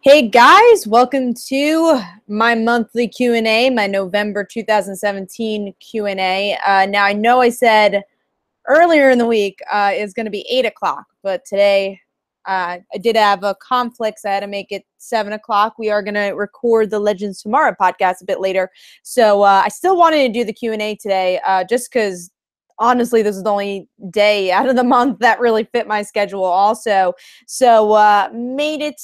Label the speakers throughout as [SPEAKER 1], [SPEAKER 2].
[SPEAKER 1] Hey guys, welcome to my monthly Q&A, my November 2017 Q&A. Now I know I said earlier in the week is going to be 8 o'clock, but today I did have a conflict, so I had to make it 7 o'clock. We are going to record the Legends Tomorrow podcast a bit later, so I still wanted to do the Q&A today just because honestly this is the only day out of the month that really fit my schedule also. So made it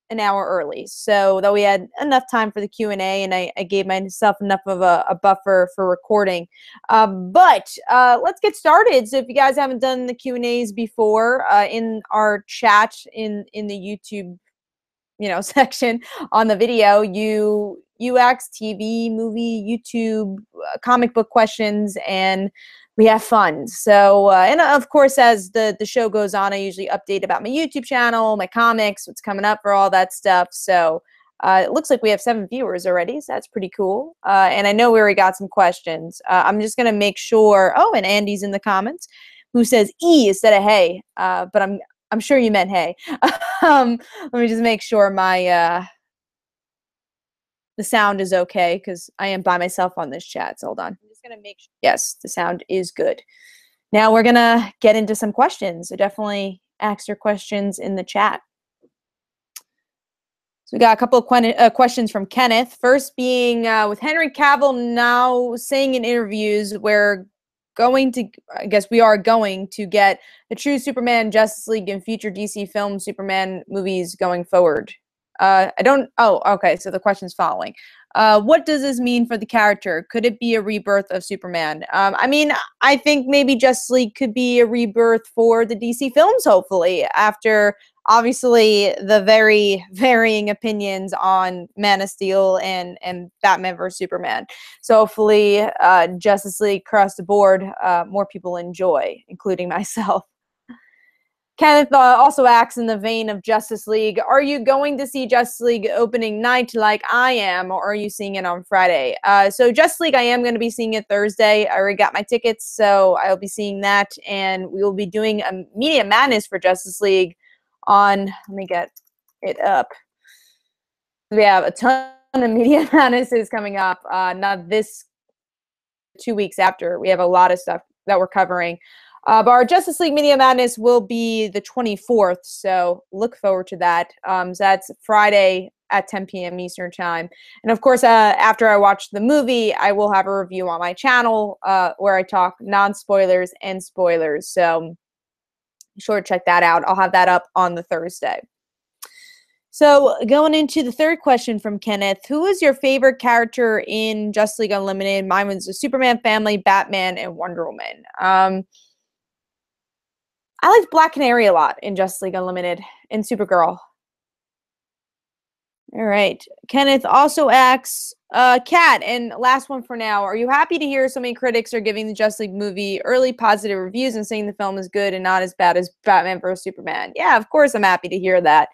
[SPEAKER 1] an hour early so that we had enough time for the Q&A, and I gave myself enough of a buffer for recording. But let's get started. So if you guys haven't done the Q&As before, in our chat in the YouTube section on the video, you ask TV, movie, YouTube, comic book questions, and we have fun. So, and of course, as the show goes on, I usually update about my YouTube channel, my comics, what's coming up for all that stuff. So it looks like we have 7 viewers already, so that's pretty cool. And I know we already got some questions. I'm just going to make sure. Oh, and Andy's in the comments who says E instead of hey, but I'm sure you meant hey. Let me just make sure my the sound is okay, because I am by myself on this chat. So hold on. I'm just gonna make sure. Yes, the sound is good. Now we're gonna get into some questions. So definitely ask your questions in the chat. So we got a couple of questions from Kenneth. First being, with Henry Cavill now saying in interviews we're going to, I guess we are going to get the true Superman, Justice League, and future DC film Superman movies going forward. Okay, so the question's following. What does this mean for the character? Could it be a rebirth of Superman? I mean, I think maybe Justice League could be a rebirth for the DC films, hopefully, after obviously the very varying opinions on Man of Steel and Batman vs Superman. So hopefully Justice League across the board, more people enjoy, including myself. Kenneth also asks, in the vein of Justice League, are you going to see Justice League opening night like I am, or are you seeing it on Friday? So Justice League, I am going to be seeing it Thursday. I already got my tickets, so I'll be seeing that, and we will be doing a Media Madness for Justice League on, let me get it up. We have a ton of Media Madnesses coming up, not this 2 weeks after. We have a lot of stuff that we're covering. But our Justice League Media Madness will be the 24th, so look forward to that. So that's Friday at 10 p.m. Eastern Time. And of course, after I watch the movie, I will have a review on my channel where I talk non-spoilers and spoilers. So be sure to check that out. I'll have that up on the Thursday. So going into the third question from Kenneth, who is your favorite character in Justice League Unlimited? Mine was the Superman family, Batman, and Wonder Woman. I liked Black Canary a lot in Justice League Unlimited and Supergirl. All right. Kenneth also asks, Kat, and last one for now, are you happy to hear so many critics are giving the Justice League movie early positive reviews and saying the film is good and not as bad as Batman vs. Superman? Yeah, of course I'm happy to hear that.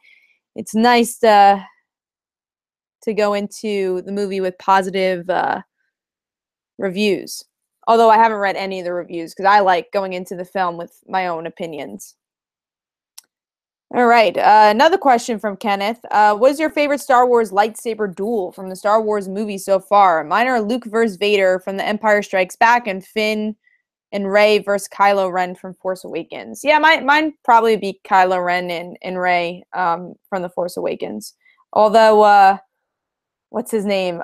[SPEAKER 1] It's nice to go into the movie with positive reviews. Although I haven't read any of the reviews because I like going into the film with my own opinions. All right, another question from Kenneth. What is your favorite Star Wars lightsaber duel from the Star Wars movie so far? Mine are Luke versus Vader from The Empire Strikes Back, and Finn and Rey versus Kylo Ren from Force Awakens. Yeah, mine probably be Kylo Ren and Rey from The Force Awakens. Although, what's his name?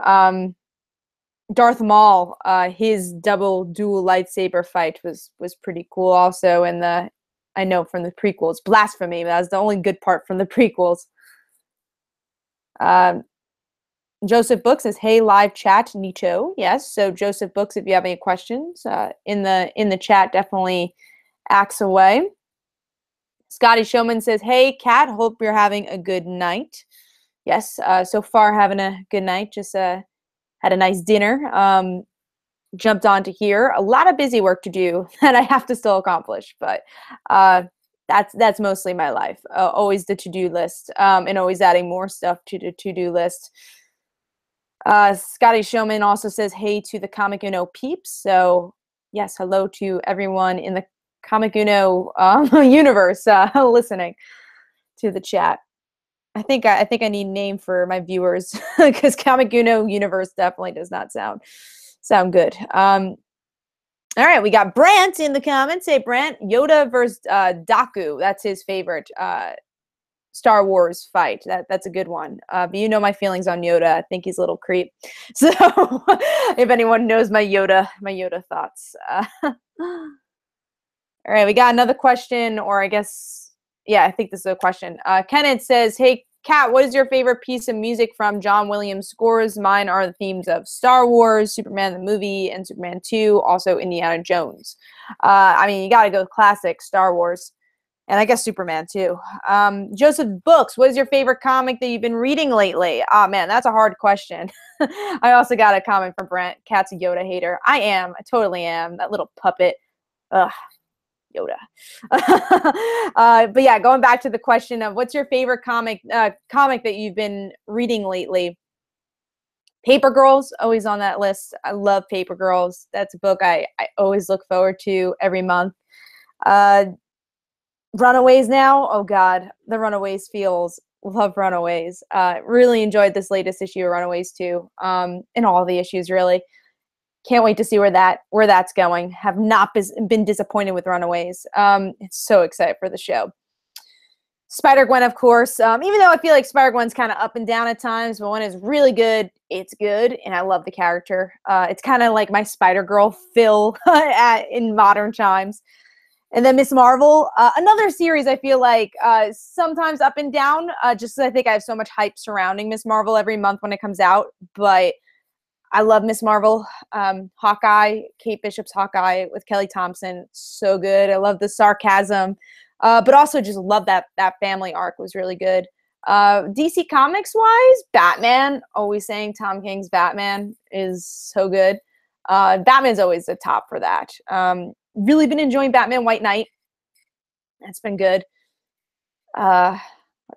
[SPEAKER 1] Darth Maul, his double dual lightsaber fight was pretty cool also, and I know from the prequels. Blasphemy, that was the only good part from the prequels. Joseph Books says, hey, live chat, Nicho. Yes, so Joseph Books, if you have any questions in the chat, definitely ask away. Scotty Showman says, hey, Kat, hope you're having a good night. Yes, so far having a good night. Just had a nice dinner. Jumped on to here. A lot of busy work to do that I have to still accomplish, but that's mostly my life. Always the to-do list, and always adding more stuff to the to-do list. Scotty Showman also says, hey to the Comic Uno peeps. So yes, hello to everyone in the Comic Uno universe listening to the chat. I think I need a name for my viewers because Kamiguno Universe definitely does not sound good. All right, we got Brant in the comments. Hey, Brant, Yoda versus Daku. That's his favorite Star Wars fight. That's a good one. But you know my feelings on Yoda. I think he's a little creep. So if anyone knows my Yoda thoughts. All right, we got another question, or I guess, yeah, I think this is a question. Kenneth says, hey, Kat, what is your favorite piece of music from John Williams' scores? Mine are the themes of Star Wars, Superman the movie, and Superman 2, also Indiana Jones. I mean, you got to go classic Star Wars, and I guess Superman too. Joseph Books, what is your favorite comic that you've been reading lately? Oh, man, that's a hard question. I also got a comment from Brent. Kat's a Yoda hater. I totally am. That little puppet. Ugh. Yoda. But yeah, going back to the question of what's your favorite comic that you've been reading lately? Paper Girls, always on that list. I love Paper Girls. That's a book I always look forward to every month. Runaways now. Oh God, the Runaways feels. Love Runaways. Really enjoyed this latest issue of Runaways too. And all the issues really. Can't wait to see where that's going. Have not been disappointed with Runaways. It's so excited for the show. Spider-Gwen, of course. Even though I feel like Spider-Gwen's kind of up and down at times, but when it's really good, it's good, and I love the character. It's kind of like my Spider-Girl Phil in modern times. And then Miss Marvel, another series I feel like sometimes up and down, just because I think I have so much hype surrounding Miss Marvel every month when it comes out, but I love Miss Marvel. Hawkeye, Kate Bishop's Hawkeye with Kelly Thompson. So good. I love the sarcasm, but also just love that family arc was really good. DC Comics wise, Batman, always saying Tom King's Batman is so good. Batman's always the top for that. Really been enjoying Batman White Knight. That's been good. What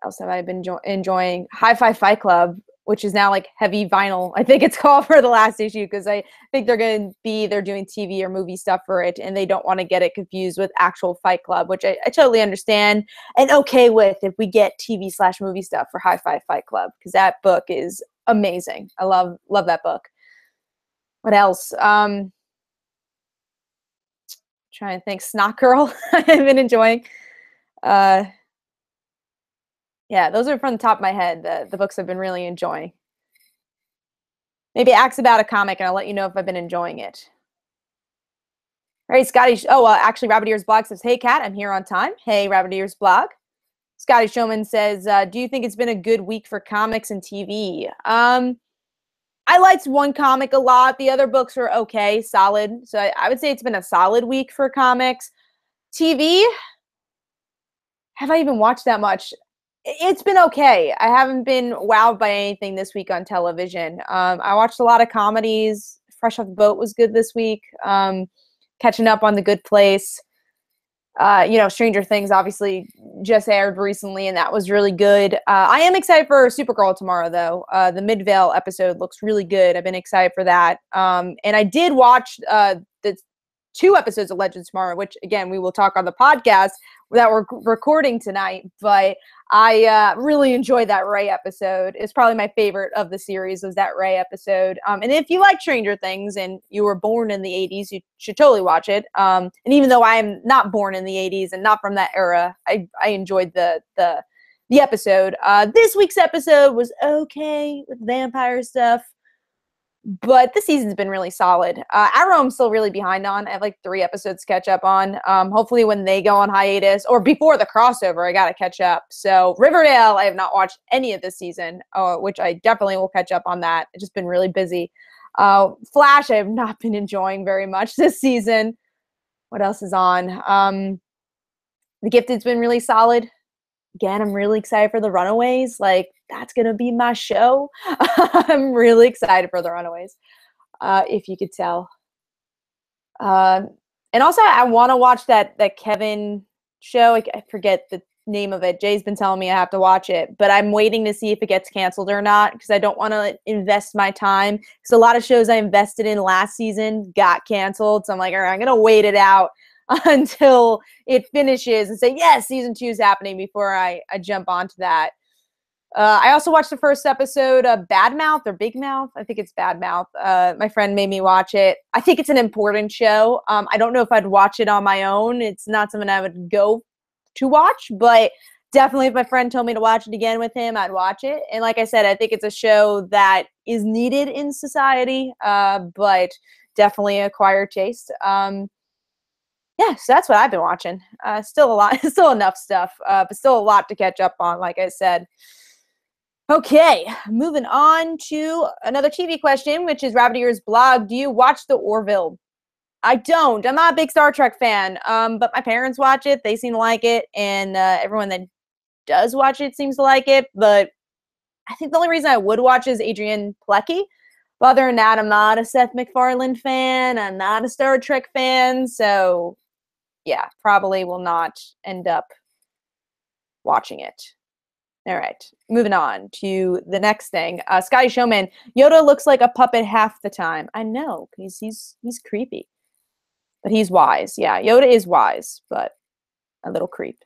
[SPEAKER 1] else have I been enjoying? Hi-Fi Fight Club, which is now like heavy vinyl, I think it's called, for the last issue, because I think they're doing TV or movie stuff for it, and they don't want to get it confused with actual Fight Club, which I totally understand and okay with if we get TV/movie stuff for Hi-Fi Fight Club, because that book is amazing. I love that book. What else? Trying to think. Snot Girl, I've been enjoying. Yeah, those are from the top of my head, the books I've been really enjoying. Maybe ask about a comic, and I'll let you know if I've been enjoying it. All right, Scotty. Actually, Rabbit Ears Blog says, hey, Kat, I'm here on time. Hey, Rabbit Ears Blog. Scotty Showman says, do you think it's been a good week for comics and TV? I liked one comic a lot. The other books were okay, solid. So I would say it's been a solid week for comics. TV, have I even watched that much? It's been okay. I haven't been wowed by anything this week on television. I watched a lot of comedies. Fresh Off the Boat was good this week. Catching up on The Good Place. Stranger Things obviously just aired recently, and that was really good. I am excited for Supergirl tomorrow, though. The Midvale episode looks really good. I've been excited for that. And I did watch the 2 episodes of Legends tomorrow, which, again, we will talk on the podcast that we're recording tonight. But I really enjoyed that Ray episode. It's probably my favorite of the series, was that Ray episode. And if you like Stranger Things and you were born in the 80s, you should totally watch it. And even though I am not born in the 80s and not from that era, I enjoyed the episode. This week's episode was okay with vampire stuff, but the season's been really solid. Arrow I'm still really behind on. I have like 3 episodes to catch up on. Hopefully when they go on hiatus, or before the crossover, I got to catch up. So Riverdale, I have not watched any of this season, which I definitely will catch up on that. I've just been really busy. Flash, I have not been enjoying very much this season. What else is on? The Gifted's been really solid. Again, I'm really excited for The Runaways. Like, that's going to be my show. I'm really excited for The Runaways, if you could tell. And also, I want to watch that Kevin show. I forget the name of it. Jay's been telling me I have to watch it, but I'm waiting to see if it gets canceled or not, because I don't want to invest my time. Because a lot of shows I invested in last season got canceled. So I'm like, all right, I'm going to wait it out until it finishes and say, yes, season 2 is happening before I jump onto that. I also watched the first episode of Bad Mouth or Big Mouth. I think it's Bad Mouth. My friend made me watch it. I think it's an important show. I don't know if I'd watch it on my own. It's not something I would go to watch, but definitely if my friend told me to watch it again with him, I'd watch it. And like I said, I think it's a show that is needed in society, but definitely acquired taste. Yeah, so that's what I've been watching. Still a lot, still enough stuff, but still a lot to catch up on, like I said. Okay, moving on to another TV question, which is Rabbit Ears blog. Do you watch The Orville? I don't. I'm not a big Star Trek fan, but my parents watch it. They seem to like it, and everyone that does watch it seems to like it. But I think the only reason I would watch is Adrian Pilecki. But other than that, I'm not a Seth MacFarlane fan. I'm not a Star Trek fan. So, yeah, probably will not end up watching it. All right, moving on to the next thing. Scotty Showman, Yoda looks like a puppet half the time. I know, because he's creepy. But he's wise. Yeah, Yoda is wise, but a little creep.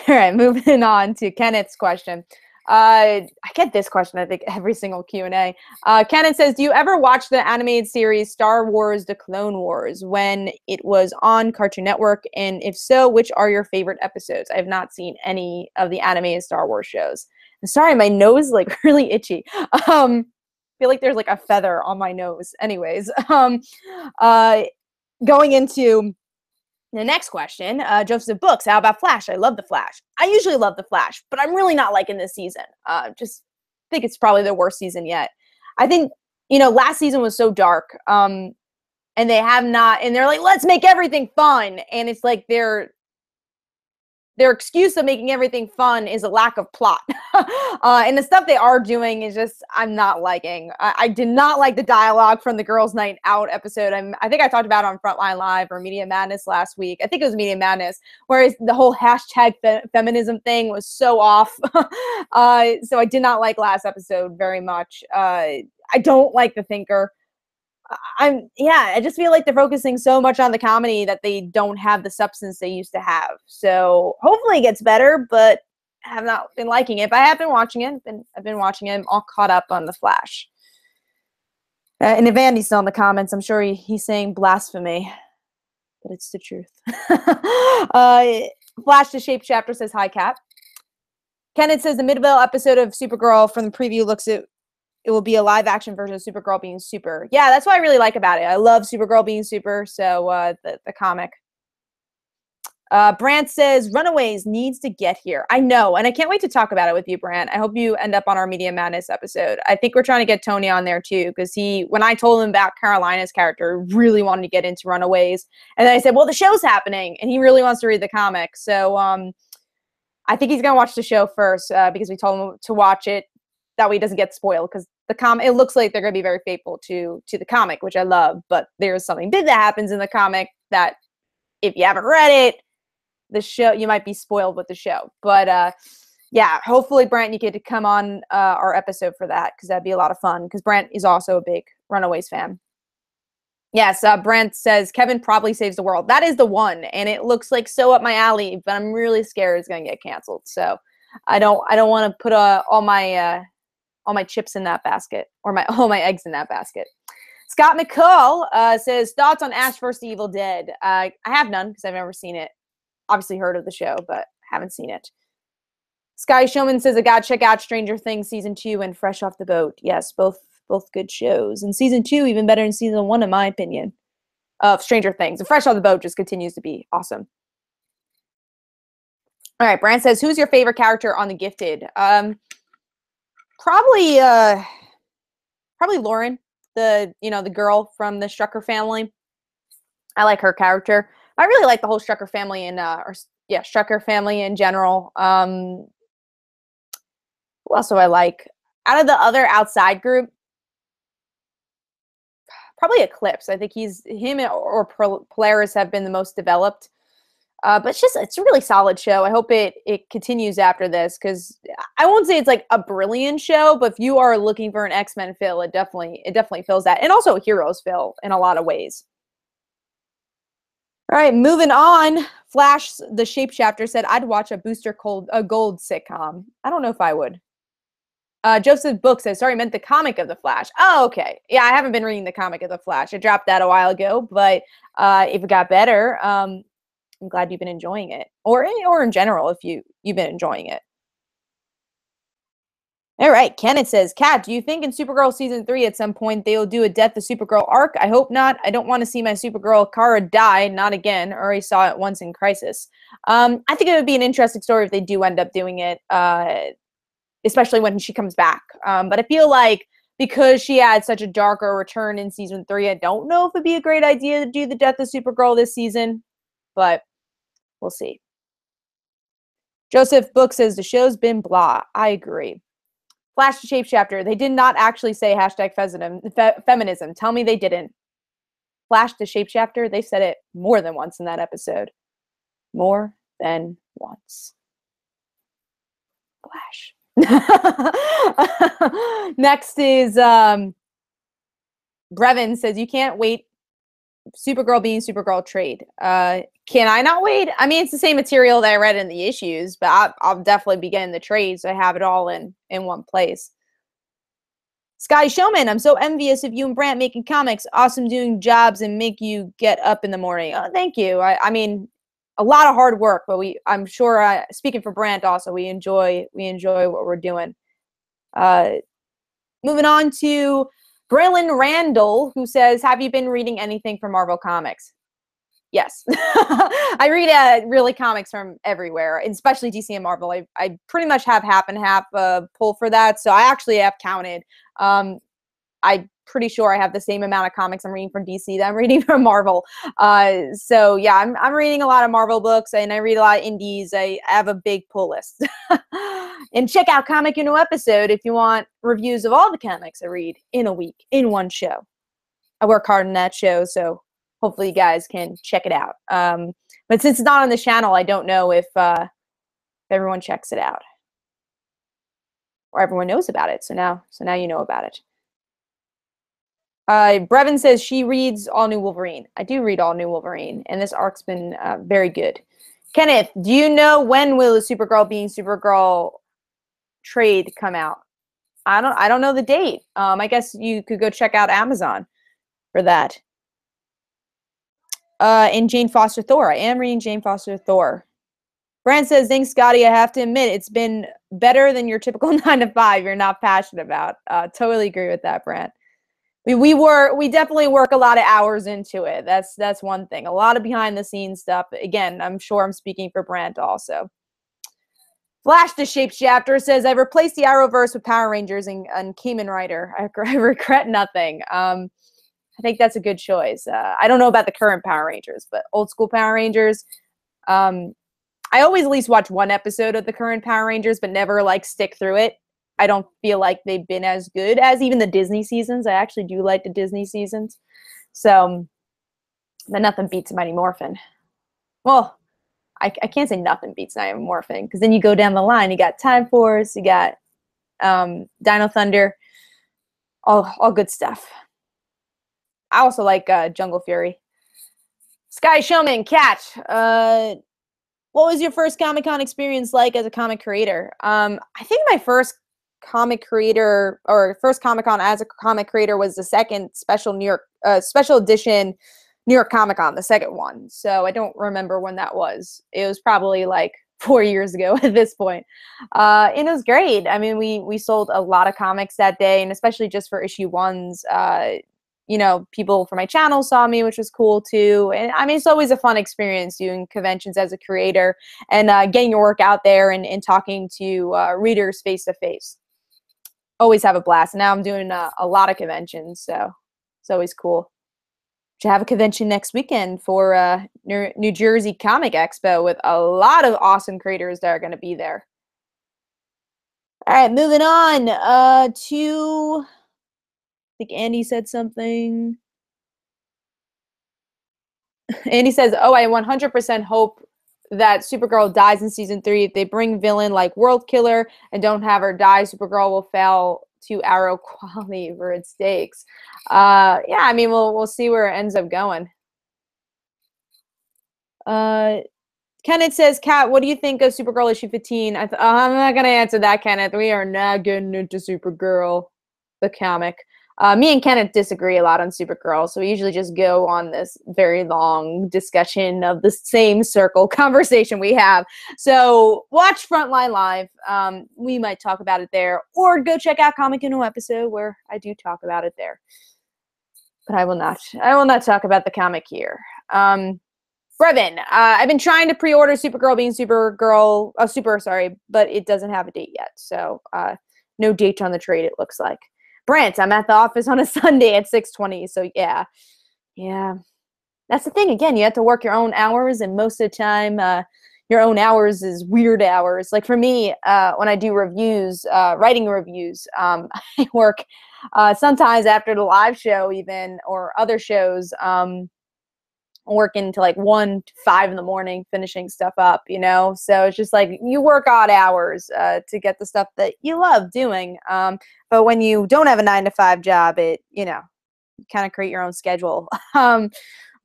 [SPEAKER 1] All right, moving on to Kenneth's question. I get this question, I think, every single Q&A. Kenneth says, do you ever watch the animated series Star Wars: The Clone Wars when it was on Cartoon Network? And if so, which are your favorite episodes? I have not seen any of the animated Star Wars shows. I'm sorry, my nose is like really itchy. I feel like there's like a feather on my nose. Anyways, going into the next question, Joseph Books, how about Flash? I love The Flash. I usually love The Flash, but I'm really not liking this season. Just think it's probably the worst season yet. I think, last season was so dark, and they have not, and they're like, let's make everything fun. And it's like their excuse of making everything fun is a lack of plot. And the stuff they are doing is just, I'm not liking. I did not like the dialogue from the Girls' Night Out episode. I think I talked about it on Frontline Live or Media Madness last week. I think it was Media Madness, whereas the whole hashtag feminism thing was so off. So I did not like last episode very much. I don't like The Thinker. I just feel like they're focusing so much on the comedy that they don't have the substance they used to have. So hopefully it gets better, but I have not been liking it. But I have been watching it. I've been watching it. I'm all caught up on The Flash. And if Andy's still in the comments, I'm sure he's saying blasphemy, but it's the truth. Flash the Shape Chapter says, hi, Kat. Kenneth says the Midvale episode of Supergirl from the preview looks at it will be a live action version of Supergirl being super. Yeah, that's what I really like about it. I love Supergirl being super. So the comic. Brant says Runaways needs to get here. I know, and I can't wait to talk about it with you, Brant. I hope you end up on our Media Madness episode. I think we're trying to get Tony on there too, because when I told him about Carolina's character, really wanted to get into Runaways, and then I said, well, the show's happening, and he really wants to read the comic. So I think he's gonna watch the show first because we told him to watch it. That way he doesn't get spoiled, because it looks like they're going to be very faithful to the comic, which I love, but there's something big that happens in the comic that if you haven't read it, the show, you might be spoiled with the show. But yeah, hopefully Brant, you get to come on our episode for that, because that'd be a lot of fun, because Brant is also a big Runaways fan. Yes, Brent says Kevin probably saves the world. That is the one, and it looks like so up my alley, but I'm really scared it's going to get canceled. So I don't want to put all my chips in that basket, or all my eggs in that basket. Scott McCall says, thoughts on Ash vs. the Evil Dead? I have none, because I've never seen it. Obviously heard of the show, but haven't seen it. Sky Showman says, I gotta check out Stranger Things Season 2 and Fresh Off the Boat. Yes, both good shows. And Season 2 even better than Season 1, in my opinion, of Stranger Things. And Fresh Off the Boat just continues to be awesome. All right, Brand says, who's your favorite character on The Gifted? Probably Lauren, the girl from the Strucker family. I like her character. I really like the whole Strucker family Strucker family in general. Who else do I like? Out of the other outside group, probably Eclipse. I think him or Polaris have been the most developed. But it's a really solid show. I hope it continues after this, because I won't say it's like a brilliant show, but if you are looking for an X-Men fill, it definitely fills that, and also a Heroes fill in a lot of ways. All right, moving on. Flash the Shape Chapter said, I'd watch a Booster Gold sitcom. I don't know if I would. Joseph Book says, sorry, meant the comic of The Flash. Oh, okay. Yeah, I haven't been reading the comic of The Flash. I dropped that a while ago, but if it got better, I'm glad you've been enjoying it. Or in general, if you've been enjoying it. All right, Kenneth says, Kat, do you think in Supergirl Season 3 at some point they will do a Death of Supergirl arc? I hope not. I don't want to see my Supergirl Kara die, not again. I already saw it once in Crisis. I think it would be an interesting story if they do end up doing it, especially when she comes back. But I feel like because she had such a darker return in Season 3, I don't know if it'd be a great idea to do the Death of Supergirl this season, but we'll see. Joseph Book says, the show's been blah. I agree. Flash the Shapeshifter. They did not actually say hashtag feminism. Tell me they didn't. Flash the Shapeshifter. They said it more than once in that episode. More than once. Flash. Next is Brevin says, you can't wait. Supergirl being Supergirl trade. Can I not wait? I mean, it's the same material that I read in the issues, but I'll definitely be getting the trade, so I have it all in one place. Sky Showman, I'm so envious of you and Brant making comics. Awesome doing jobs and make you get up in the morning. Oh, thank you. I mean, a lot of hard work, but I'm sure, speaking for Brant also, we enjoy what we're doing. Moving on to Braylon Randall, who says, have you been reading anything from Marvel Comics? Yes. I read really comics from everywhere, especially DC and Marvel. I pretty much have half and half pull for that, so I actually have counted. I'm pretty sure I have the same amount of comics I'm reading from DC that I'm reading from Marvel. So yeah, I'm reading a lot of Marvel books, and I read a lot of indies. I have a big pull list. And check out Comic in a Episode if you want reviews of all the comics I read in a week, in one show. I work hard on that show, so hopefully you guys can check it out. But since it's not on the channel, I don't know if everyone checks it out. Or everyone knows about it, so now you know about it. Brevin says she reads All New Wolverine. I do read All New Wolverine, and this arc's been very good. Kenneth, do you know when will the Supergirl being Supergirl trade come out? I don't know the date. I guess you could go check out Amazon for that. In Jane Foster Thor. I am reading Jane Foster Thor. Brand says, thanks, Scotty. I have to admit, it's been better than your typical 9 to 5 you're not passionate about. Totally agree with that, Brand. We definitely work a lot of hours into it. That's one thing. A lot of behind the scenes stuff. Again, I'm sure I'm speaking for Brand also. Flash the Shapeshifter says, I've replaced the Arrowverse with Power Rangers and Kamen Rider. I regret nothing. I think that's a good choice. I don't know about the current Power Rangers, but old school Power Rangers. I always at least watch one episode of the current Power Rangers, but never like stick through it. I don't feel like they've been as good as even the Disney seasons. I actually do like the Disney seasons. So, but nothing beats Mighty Morphin. Well, I can't say nothing beats Mighty Morphin, because then you go down the line. You got Time Force, you got Dino Thunder, all good stuff. I also like Jungle Fury. Sky Showman, Cat. What was your first Comic-Con experience like as a comic creator? I think my first comic creator, or first Comic-Con as a comic creator, was the second special special edition New York Comic-Con, the second one. So I don't remember when that was. It was probably like 4 years ago at this point. And it was great. I mean, we sold a lot of comics that day, and especially just for issue ones. You know, people from my channel saw me, which was cool too. And I mean, it's always a fun experience doing conventions as a creator and getting your work out there and talking to readers face to face. Always have a blast. And now I'm doing a lot of conventions, so it's always cool. Should have a convention next weekend for New Jersey Comic Expo with a lot of awesome creators that are going to be there. All right, moving on to... I think Andy said something. Andy says, oh, I 100% hope that Supergirl dies in season 3. If they bring villain like World Killer and don't have her die, Supergirl will fail to Arrow quality for its stakes. Yeah, I mean, we'll see where it ends up going. Kenneth says, Kat, what do you think of Supergirl issue 15? I'm not going to answer that, Kenneth. We are not getting into Supergirl, the comic. Me and Kenneth disagree a lot on Supergirl, so we usually just go on this very long discussion of the same circle conversation we have. So watch Frontline Live. We might talk about it there, or go check out Comic Uno episode where I do talk about it there. But I will not. I will not talk about the comic here. Brevin, I've been trying to pre-order Supergirl being Supergirl, but it doesn't have a date yet. So no date on the trade, it looks like. Brant, I'm at the office on a Sunday at 6:20. So yeah. That's the thing. Again, you have to work your own hours, and most of the time, your own hours is weird hours. Like for me, when I do reviews, writing reviews, I work sometimes after the live show even, or other shows, working to like 1 to 5 in the morning, finishing stuff up, you know? So it's just like you work odd hours to get the stuff that you love doing. But when you don't have a 9 to 5 job, you kind of create your own schedule.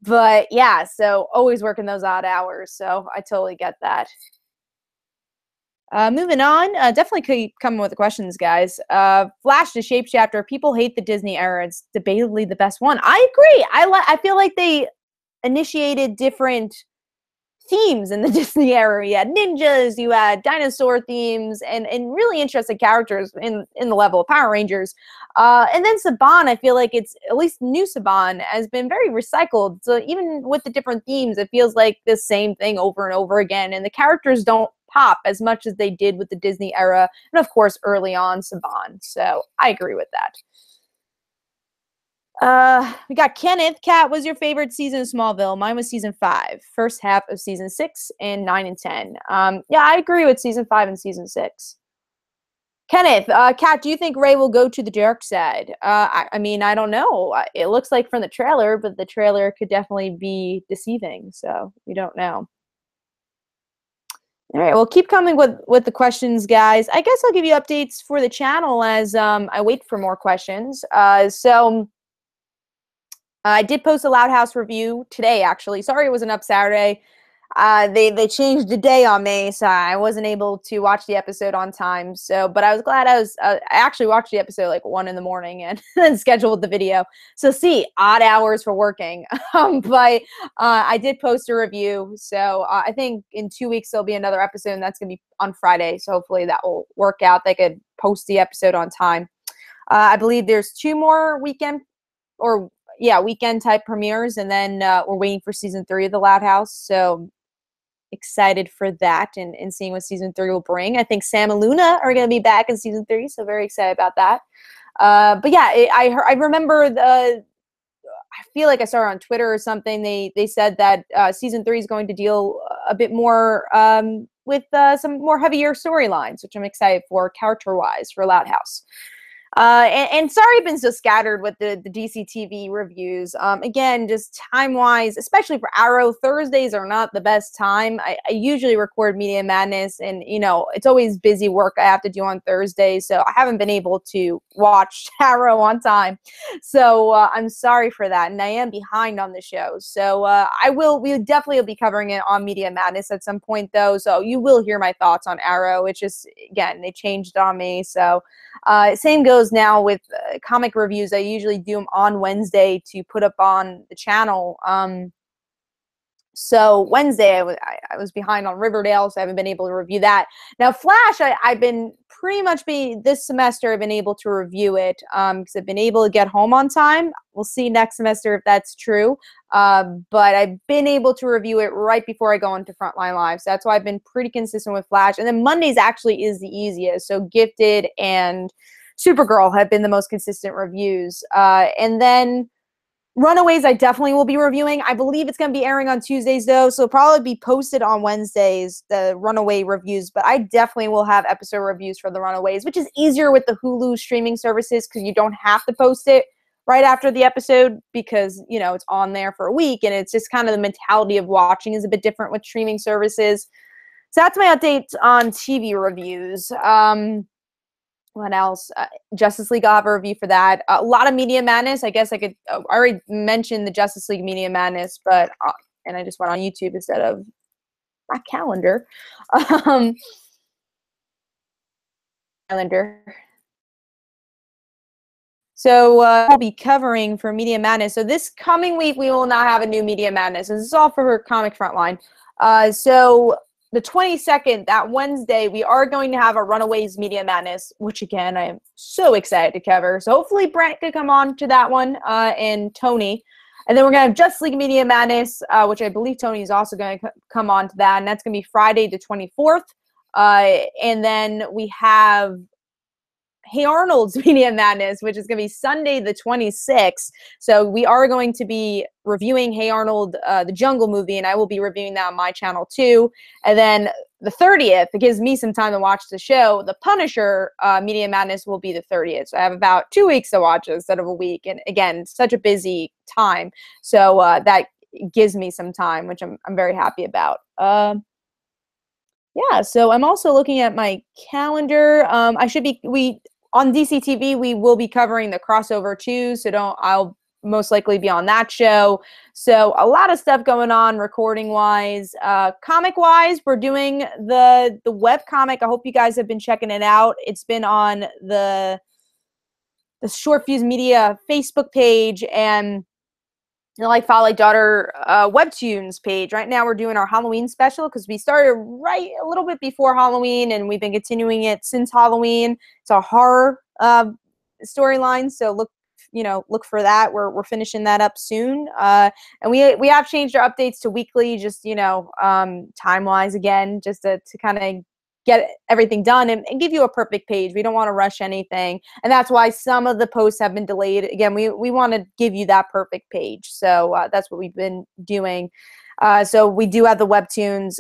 [SPEAKER 1] But yeah, so always working those odd hours. So I totally get that. Moving on, definitely keep coming with the questions, guys. Flash the Shapeshifter. People hate the Disney era. It's debatably the best one. I agree. I feel like they initiated different themes in the Disney era. You had ninjas, you had dinosaur themes, and really interesting characters in the level of Power Rangers. And then Saban, I feel like it's, at least new Saban, has been very recycled. So even with the different themes, it feels like the same thing over and over again. And the characters don't pop as much as they did with the Disney era. And of course, early on, Saban. So I agree with that. We got Kenneth. Kat, was your favorite season of Smallville? Mine was season 5, first half of season 6, and 9 and 10. Yeah, I agree with season 5 and season 6. Kenneth, Kat, do you think Ray will go to the dark side? I mean, I don't know. It looks like from the trailer, but the trailer could definitely be deceiving, so we don't know. All right, well, keep coming with the questions, guys. I guess I'll give you updates for the channel as I wait for more questions. I did post a Loud House review today, actually. Sorry it wasn't up Saturday. They changed the day on me, so I wasn't able to watch the episode on time. So, but I was glad I actually watched the episode like 1 in the morning and then scheduled the video. So see, odd hours for working. But I did post a review. So I think in 2 weeks there'll be another episode, and that's going to be on Friday. So hopefully that will work out. They could post the episode on time. I believe there's 2 more weekend type premieres, and then we're waiting for season 3 of the Loud House. So excited for that and seeing what season 3 will bring. I think Sam and Luna are going to be back in season 3, so very excited about that. But yeah, I remember I feel like I saw it on Twitter or something. They said that season 3 is going to deal a bit more with some more heavier storylines, which I'm excited for character-wise for Loud House. And sorry I've been so scattered with the DC TV reviews. Again, just time-wise, especially for Arrow, Thursdays are not the best time. I usually record Media Madness, and, you know, it's always busy work I have to do on Thursdays, so I haven't been able to watch Arrow on time. So I'm sorry for that, and I am behind on the show. So we definitely will be covering it on Media Madness at some point, though, so you will hear my thoughts on Arrow. It's just, again, they changed on me, so same goes now with comic reviews. I usually do them on Wednesday to put up on the channel. So Wednesday I was behind on Riverdale, so I haven't been able to review that. Now Flash, I've been pretty much this semester I've been able to review it because I've been able to get home on time. We'll see next semester if that's true. But I've been able to review it right before I go into Frontline Live. So that's why I've been pretty consistent with Flash. And then Mondays actually is the easiest. So Gifted and Supergirl have been the most consistent reviews. And then Runaways I definitely will be reviewing. I believe it's going to be airing on Tuesdays, though, so it'll probably be posted on Wednesdays, the Runaway reviews. But I definitely will have episode reviews for the Runaways, which is easier with the Hulu streaming services because you don't have to post it right after the episode because, you know, it's on there for a week. And it's just kind of the mentality of watching is a bit different with streaming services. So that's my update on TV reviews. What else? Justice League, I'll have a review for that. A lot of Media Madness. I guess I could I already mentioned the Justice League Media Madness, but and I just went on YouTube instead of my calendar. Um, calendar. So we'll be covering for Media Madness. So this coming week, we will not have a new Media Madness. This is all for Comic Frontline. So the 22nd, that Wednesday, we are going to have a Runaways Media Madness, which again, I am so excited to cover. So hopefully Brent could come on to that one, and Tony. And then we're going to have Justice League Media Madness, which I believe Tony is also going to come on to that. And that's going to be Friday the 24th. And then we have Hey Arnold's Media Madness, which is going to be Sunday the 26th. So we are going to be reviewing Hey Arnold, the Jungle movie, and I will be reviewing that on my channel too. And then the 30th, it gives me some time to watch the show. The Punisher Media Madness will be the 30th. So I have about 2 weeks to watch it instead of a week. And again, such a busy time. So that gives me some time, which I'm very happy about. Yeah, so I'm also looking at my calendar. On DCTV, we will be covering the crossover too, so I'll most likely be on that show. So a lot of stuff going on recording wise. Comic wise, we're doing the web comic. I hope you guys have been checking it out. It's been on the Short Fuse Media Facebook page and Like File Like Daughter Webtoons page. Right now we're doing our Halloween special because we started right a little bit before Halloween and we've been continuing it since Halloween. It's a horror storyline, so look for that. We're finishing that up soon. And we have changed our updates to weekly, just time wise again, just to kind of get everything done and give you a perfect page. We don't want to rush anything, and that's why some of the posts have been delayed. Again, we want to give you that perfect page, so that's what we've been doing. So we do have the webtoons,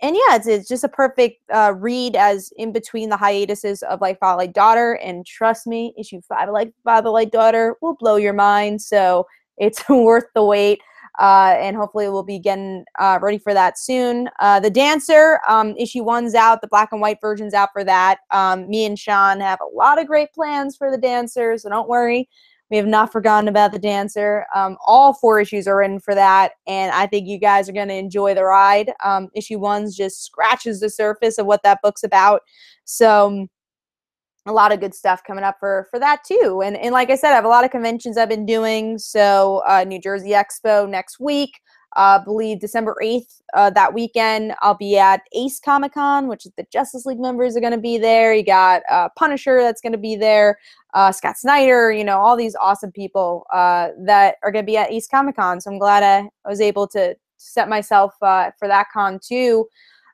[SPEAKER 1] and yeah, it's just a perfect read as in between the hiatuses of Like Father Like Daughter. And trust me, issue 5 of Like Father Like Daughter will blow your mind, so it's worth the wait. And hopefully we'll be getting ready for that soon. The Dancer, issue 1's out. The black and white version's out for that. Me and Sean have a lot of great plans for the Dancer, so don't worry. We have not forgotten about the Dancer. All 4 issues are in for that, and I think you guys are going to enjoy the ride. Issue 1's just scratches the surface of what that book's about. So a lot of good stuff coming up for that too. And like I said, I have a lot of conventions I've been doing. So New Jersey Expo next week. I believe December 8th, that weekend, I'll be at Ace Comic Con, which is the Justice League members are going to be there. You got Punisher that's going to be there, Scott Snyder, all these awesome people that are going to be at Ace Comic Con. So I'm glad I was able to set myself for that con too.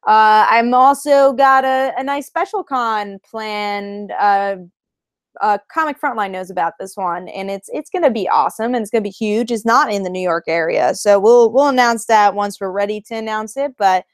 [SPEAKER 1] I'm also got a nice special con planned. Comic Frontline knows about this one, and it's going to be awesome, and it's going to be huge. It's not in the New York area, so we'll announce that once we're ready to announce it. But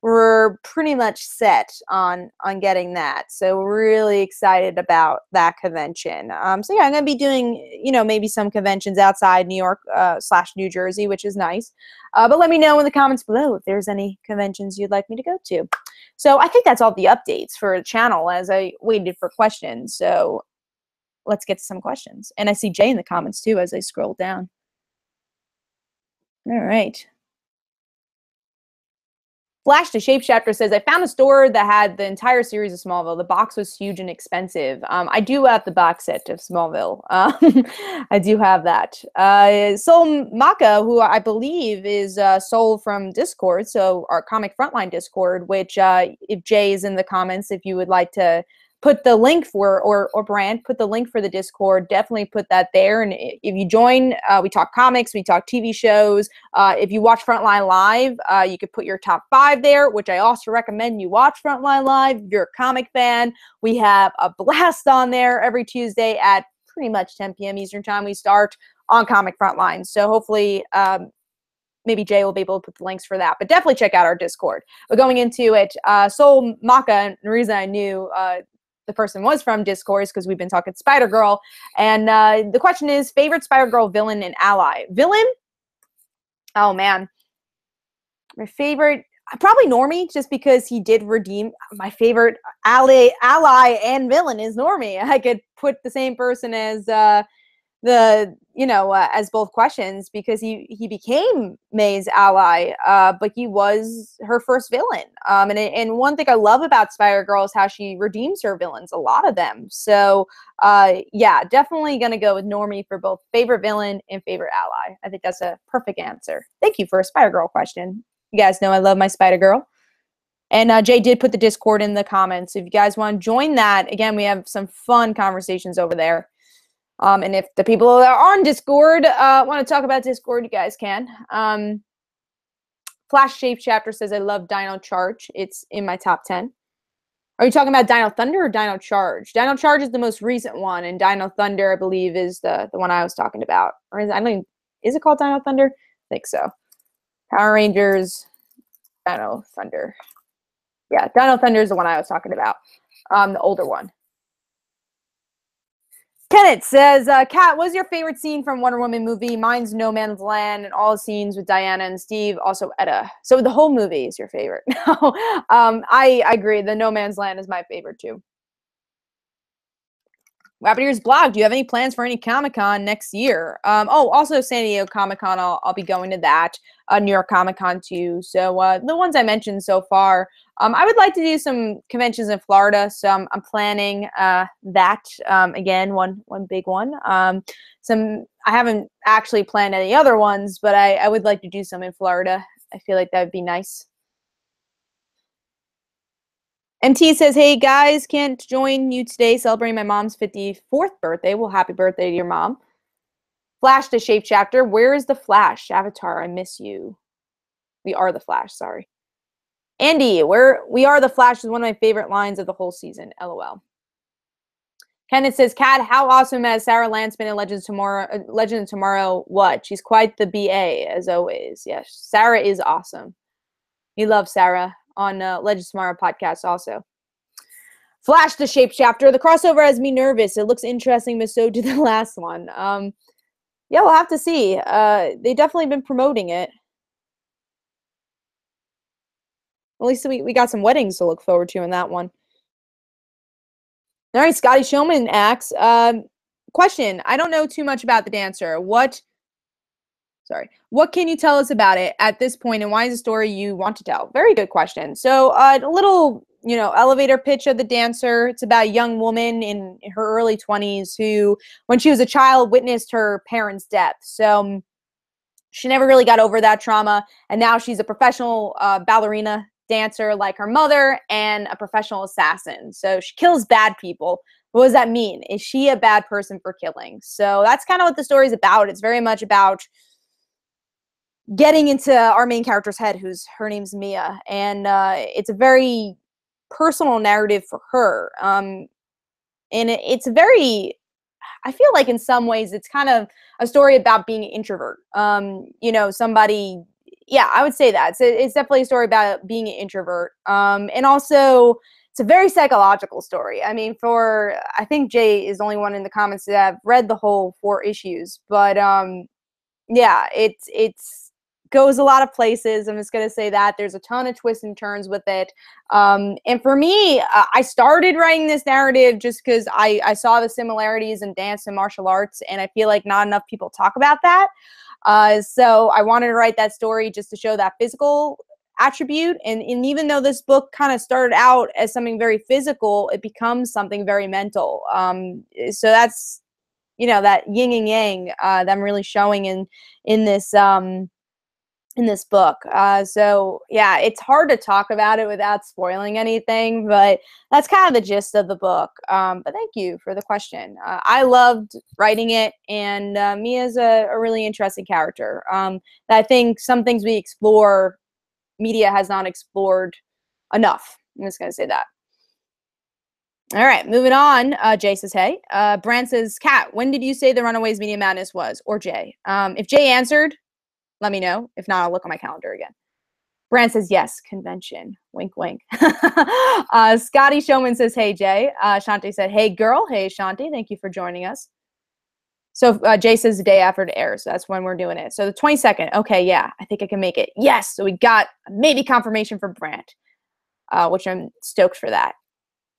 [SPEAKER 1] we're pretty much set on getting that, so we're really excited about that convention. So yeah, I'm going to be doing maybe some conventions outside New York / New Jersey, which is nice. But let me know in the comments below if there's any conventions you'd like me to go to. So I think that's all the updates for the channel as I waited for questions. So let's get to some questions. And I see Jay in the comments too as I scroll down. All right. Flash the Shapeshifter says, I found a store that had the entire series of Smallville. The box was huge and expensive. I do have the box set of Smallville. I do have that. Soul Maka, who I believe is Soul from Discord, so our Comic Frontline Discord, which if Jay is in the comments, if you would like to put the link for, or Brand, put the link for the Discord, definitely put that there. And if you join, we talk comics, we talk TV shows. If you watch Frontline Live, you could put your top 5 there, which I also recommend you watch Frontline Live. If you're a comic fan, we have a blast on there every Tuesday at pretty much 10 p.m. Eastern time. We start on Comic Frontline. So hopefully, maybe Jay will be able to put the links for that. But definitely check out our Discord. But going into it, Soul Maka, and the reason I knew the person was from Discord because we've been talking Spider-Girl. And the question is, favorite Spider-Girl villain and ally? Villain? Oh, man. My favorite, probably Normie, just because he did redeem. My favorite ally and villain is Normie. I could put the same person as the as both questions because he became May's ally, but he was her first villain. And one thing I love about Spider-Girl is how she redeems her villains, a lot of them. So, yeah, definitely going to go with Normie for both favorite villain and favorite ally. I think that's a perfect answer. Thank you for a Spider-Girl question. You guys know I love my Spider-Girl. And Jay did put the Discord in the comments. If you guys want to join that, again, we have some fun conversations over there. And if the people that are on Discord want to talk about Discord, you guys can. Flash Shape Chapter says, I love Dino Charge. It's in my top 10. Are you talking about Dino Thunder or Dino Charge? Dino Charge is the most recent one, and Dino Thunder, I believe, is the one I was talking about. Or is it called Dino Thunder? I think so. Power Rangers, Dino Thunder. Yeah, Dino Thunder is the one I was talking about, the older one. Kenneth says, Kat, what was your favorite scene from Wonder Woman movie? Mine's No Man's Land and all the scenes with Diana and Steve, also Etta. So the whole movie is your favorite. I agree. The No Man's Land is my favorite too. Rabbit Ears Blog, do you have any plans for any Comic-Con next year? Also San Diego Comic-Con, I'll be going to that. New York Comic-Con too. So the ones I mentioned so far. I would like to do some conventions in Florida, so I'm planning that. Again, one big one. I haven't actually planned any other ones, but I would like to do some in Florida. I feel like that would be nice. MT says, hey guys, can't join you today celebrating my mom's 54th birthday. Well, happy birthday to your mom. Flash the Shape Chapter. Where is the Flash? Avatar, I miss you. We are the Flash, sorry. Andy, we are the Flash is one of my favorite lines of the whole season. LOL. Kenneth says, Kat, how awesome has Sarah Landsman in Legends of Tomorrow? What? She's quite the BA, as always. Yes, Sarah is awesome. We love Sarah on Legends of Tomorrow podcast also. Flash the Shape Chapter. The crossover has me nervous. It looks interesting, but so did the last one. Yeah, we'll have to see. They definitely been promoting it. At least we got some weddings to look forward to in that one. All right, Scotty Showman asks, question. I don't know too much about the dancer. What can you tell us about it at this point, and why is the story you want to tell? Very good question. So a little, elevator pitch of the dancer. It's about a young woman in her early 20s who, when she was a child, witnessed her parents' death. So she never really got over that trauma, and now she's a professional ballerina dancer like her mother and a professional assassin. So she kills bad people. What does that mean? Is she a bad person for killing? So that's kind of what the story's about. It's very much about getting into our main character's head, her name's Mia, and it's a very personal narrative for her. And it's very, I feel like in some ways it's kind of a story about being an introvert. Somebody, yeah, I would say that. It's definitely a story about being an introvert. And also, it's a very psychological story. I mean, I think Jay is the only one in the comments that have read the whole 4 issues. But yeah, it's goes a lot of places. I'm just going to say that. There's a ton of twists and turns with it. And for me, I started writing this narrative just because I saw the similarities in dance and martial arts, and I feel like not enough people talk about that. So I wanted to write that story just to show that physical attribute. And even though this book kind of started out as something very physical, it becomes something very mental. So that's, that yin and yang that I'm really showing in this book. So yeah, it's hard to talk about it without spoiling anything, but that's kind of the gist of the book. But thank you for the question. I loved writing it, and Mia's a really interesting character. I think some things we explore, media has not explored enough. I'm just going to say that. All right, moving on. Jay says, hey. Brand says, Kat, when did you say the Runaways Media Madness was? Or Jay. If Jay answered, let me know. If not, I'll look on my calendar again. Brand says, yes, convention. Wink, wink. Scotty Showman says, hey, Jay. Shanti said, hey, girl. Hey, Shanti. Thank you for joining us. So Jay says the day after it airs. So that's when we're doing it. So the 22nd. Okay, yeah, I think I can make it. Yes. So we got maybe confirmation for Brand, which I'm stoked for that.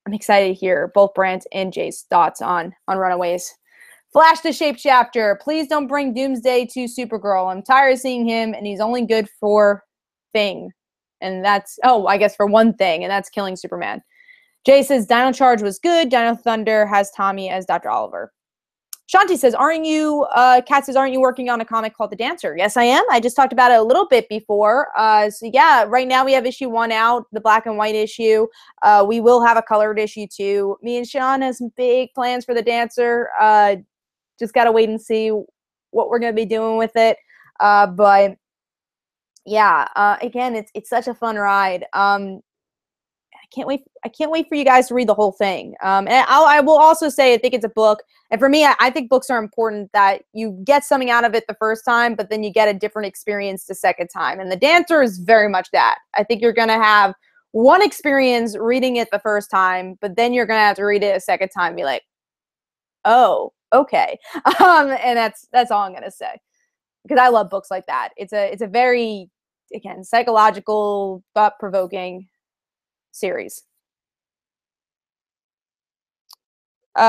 [SPEAKER 1] I'm excited to hear both Brand and Jay's thoughts on Runaways. Flash the Shape chapter. Please don't bring Doomsday to Supergirl. I'm tired of seeing him, and he's only good for thing. And that's, oh, I guess for one thing, and that's killing Superman. Jay says Dino Charge was good. Dino Thunder has Tommy as Dr. Oliver. Shanti says, Kat says, aren't you working on a comic called The Dancer? Yes, I am. I just talked about it a little bit before. So yeah, right now we have issue 1 out, the black and white issue. We will have a colored issue too. Me and Sean have some big plans for The Dancer. Just got to wait and see what we're going to be doing with it. But yeah, again, it's such a fun ride. I can't wait for you guys to read the whole thing. And I will also say I think it's a book. And for me, I think books are important that you get something out of it the first time, but then you get a different experience the second time. And The Dancer is very much that. I think you're going to have one experience reading it the first time, but then you're going to have to read it a second time and be like, oh, okay. And that's all I'm going to say. Because I love books like that. It's a very, again, psychological, thought-provoking series.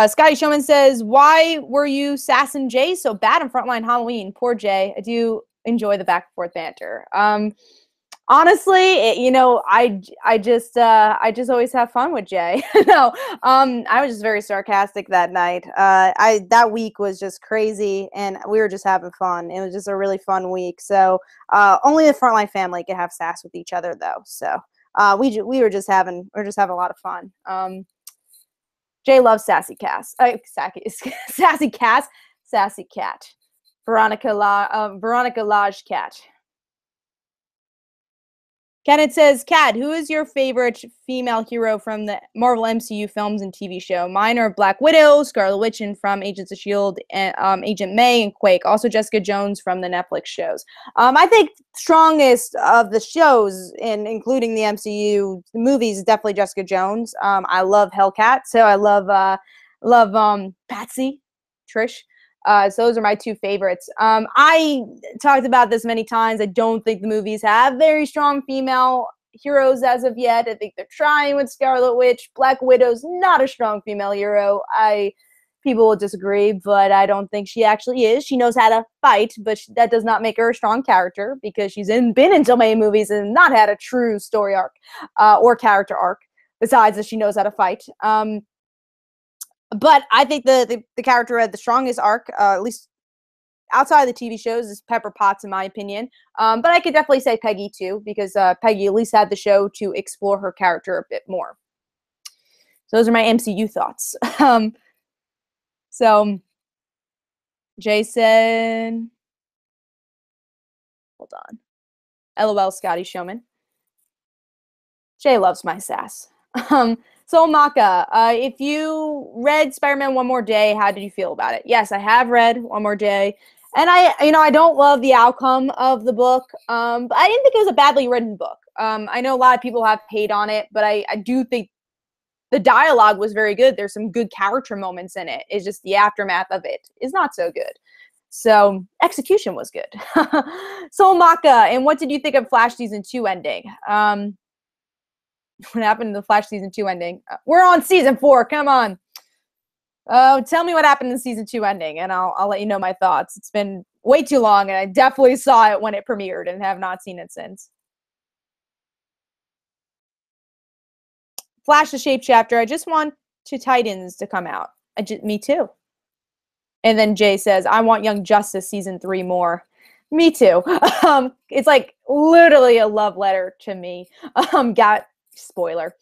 [SPEAKER 1] Scotty Showman says, why were you sassing Jay so bad in Frontline Halloween? Poor Jay. I do enjoy the back and forth banter. Honestly, I just always have fun with Jay. No, I was just very sarcastic that night. That week was just crazy, and we were just having fun. It was just a really fun week. So only the Frontline family can have sass with each other, though. So we were just having a lot of fun. Jay loves sassy Cass. Sassy Cass, sassy cat. Veronica Lodge cat. Kenneth says, Kat, who is your favorite female hero from the Marvel MCU films and TV show? Mine are Black Widow, Scarlet Witch, and from Agents of S.H.I.E.L.D., and Agent May, and Quake. Also Jessica Jones from the Netflix shows. I think strongest of the shows, including the MCU movies, is definitely Jessica Jones. I love Hellcat, so I love Patsy, Trish. So those are my two favorites. I talked about this many times. I don't think the movies have very strong female heroes as of yet. I think they're trying with Scarlet Witch. Black Widow's not a strong female hero. People will disagree, but I don't think she actually is. She knows how to fight, but that does not make her a strong character because she's been in so many movies and not had a true story arc or character arc, besides that she knows how to fight. But I think the character had the strongest arc, at least outside of the TV shows, is Pepper Potts, in my opinion. But I could definitely say Peggy, too, because Peggy at least had the show to explore her character a bit more. So those are my MCU thoughts. So Jason, hold on. LOL, Scotty Showman. Jay loves my sass. So Maka, if you read Spider-Man One More Day, how did you feel about it? Yes, I have read One More Day, and I don't love the outcome of the book, but I didn't think it was a badly written book. I know a lot of people have hate on it, but I do think the dialogue was very good. There's some good character moments in it. It's just the aftermath of it is not so good. So execution was good. So Maka, and what did you think of Flash Season 2 ending? What happened to the Flash Season 2 ending? We're on Season 4. Come on. Tell me what happened in Season 2 ending, and I'll let you know my thoughts. It's been way too long, and I definitely saw it when it premiered and have not seen it since. Flash the Shape chapter. I just want Titans to come out. Me too. And then Jay says, I want Young Justice Season 3 more. Me too. It's like literally a love letter to me. Got spoiler.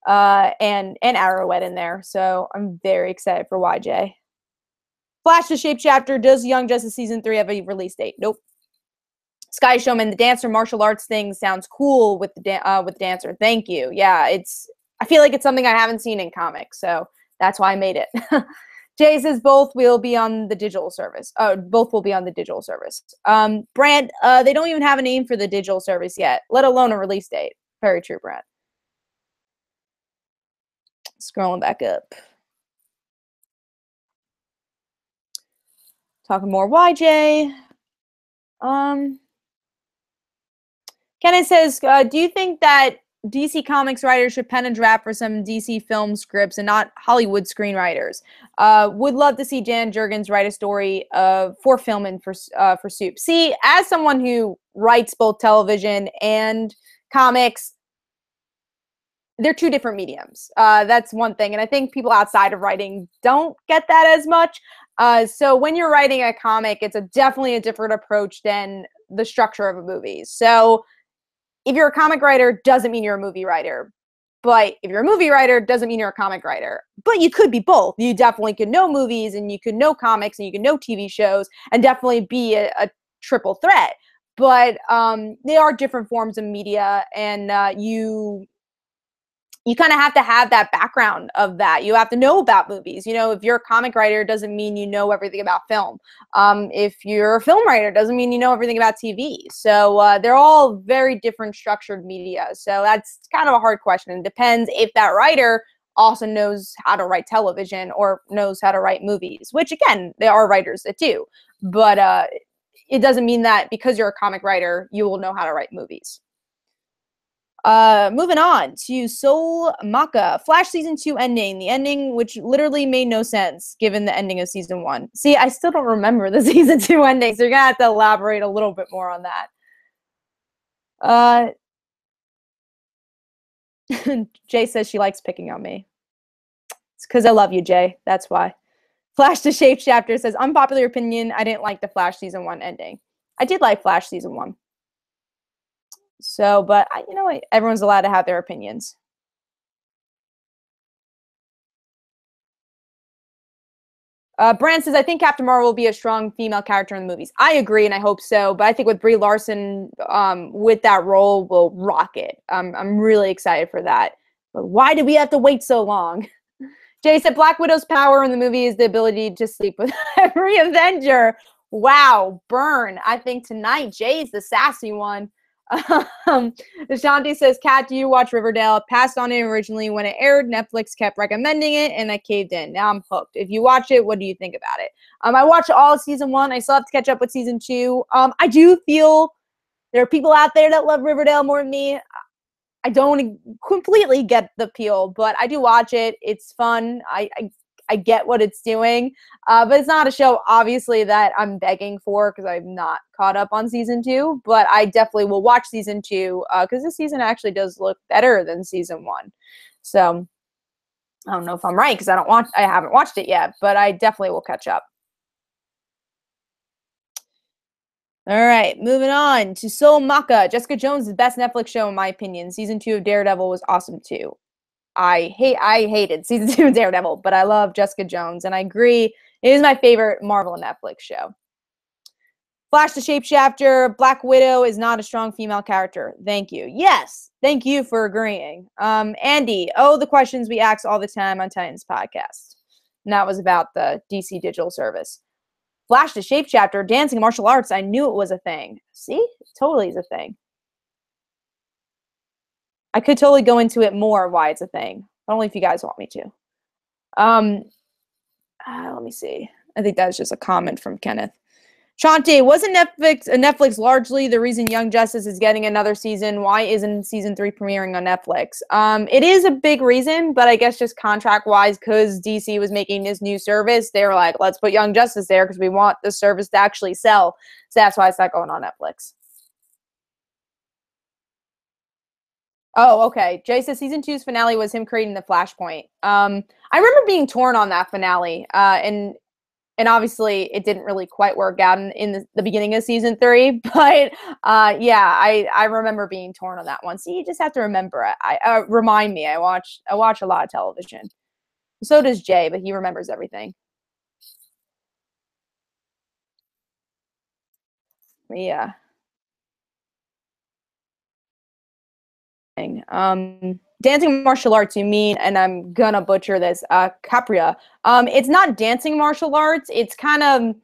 [SPEAKER 1] And Arrowhead in there. So I'm very excited for YJ. Flash the Shape chapter. Does Young Justice Season 3 have a release date? Nope. Sky Showman, the dancer martial arts thing sounds cool with the dancer. Thank you. Yeah, I feel like it's something I haven't seen in comics, so that's why I made it. Jay says both will be on the digital service. Both will be on the digital service. Brand, they don't even have a name for the digital service yet, let alone a release date. Very true, Brad. Scrolling back up. Talking more YJ. Kenneth says, do you think that DC Comics writers should pen and draft for some DC film scripts and not Hollywood screenwriters. Would love to see Jan Jurgens write a story for film and for Soup. See, as someone who writes both television and comics, they're two different mediums. That's one thing. And I think people outside of writing don't get that as much. So when you're writing a comic, it's definitely a different approach than the structure of a movie. So if you're a comic writer, doesn't mean you're a movie writer. But if you're a movie writer, doesn't mean you're a comic writer. But you could be both. You definitely could know movies, and you could know comics, and you could know TV shows, and definitely be a triple threat. But they are different forms of media, and you kind of have to have that background of that. You have to know about movies. You know, if you're a comic writer, doesn't mean you know everything about film. If you're a film writer, doesn't mean you know everything about TV. So they're all very different structured media. So that's kind of a hard question. It depends if that writer also knows how to write television or knows how to write movies, which again, there are writers that do. But it doesn't mean that because you're a comic writer, you will know how to write movies. Moving on to Soul Maka. Flash season 2 ending. The ending which literally made no sense given the ending of season 1. See, I still don't remember the season 2 ending, so you're gonna have to elaborate a little bit more on that. Jay says she likes picking on me. It's because I love you, Jay. That's why. Flash the Shapeshifter says, unpopular opinion, I didn't like the Flash season 1 ending. I did like Flash season 1. So, but you know what? Everyone's allowed to have their opinions. Brand says, I think Captain Marvel will be a strong female character in the movies. I agree, and I hope so. But I think with Brie Larson, with that role, will rock it. I'm really excited for that. But why did we have to wait so long? Jay said, Black Widow's power in the movie is the ability to sleep with every Avenger. Wow, burn. I think tonight Jay's the sassy one. Ashanti says, Kat, do you watch Riverdale? Passed on it originally when it aired. Netflix kept recommending it, and I caved in. Now I'm hooked. If you watch it, what do you think about it? I watched all of season 1. I still have to catch up with season 2. I do feel there are people out there that love Riverdale more than me. I don't completely get the appeal, but I do watch it. It's fun. I get what it's doing, but it's not a show, obviously, that I'm begging for because I'm not caught up on season 2, but I definitely will watch season 2 because this season actually does look better than season 1. So I don't know if I'm right because I haven't watched it yet, but I definitely will catch up. All right, moving on to Soul Maka. Jessica Jones is the best Netflix show in my opinion. Season 2 of Daredevil was awesome too. I hated season 2 of Daredevil, but I love Jessica Jones, and I agree. It is my favorite Marvel Netflix show. Flash the Shapeshifter. Black Widow is not a strong female character. Thank you. Yes, thank you for agreeing. Andy, the questions we ask all the time on Titans podcast. And that was about the DC digital service. Flash the Shapeshifter, dancing martial arts. I knew it was a thing. See? It totally is a thing. I could totally go into it more why it's a thing. Only if you guys want me to. Let me see. I think that's just a comment from Kenneth. Shantae, wasn't Netflix largely the reason Young Justice is getting another season? Why isn't season 3 premiering on Netflix? It is a big reason, but I guess just contract-wise, because DC was making this new service, they were like, let's put Young Justice there because we want the service to actually sell. So that's why it's not going on Netflix. Oh, okay. Jay says season 2's finale was him creating the Flashpoint. I remember being torn on that finale, and obviously it didn't really quite work out in the beginning of season 3. But yeah, I remember being torn on that one. So you just have to remember it. Remind me. I watch a lot of television. So does Jay, but he remembers everything. Yeah. Dancing martial arts, you mean, and I'm gonna butcher this, Capria. It's not dancing martial arts. It's kind of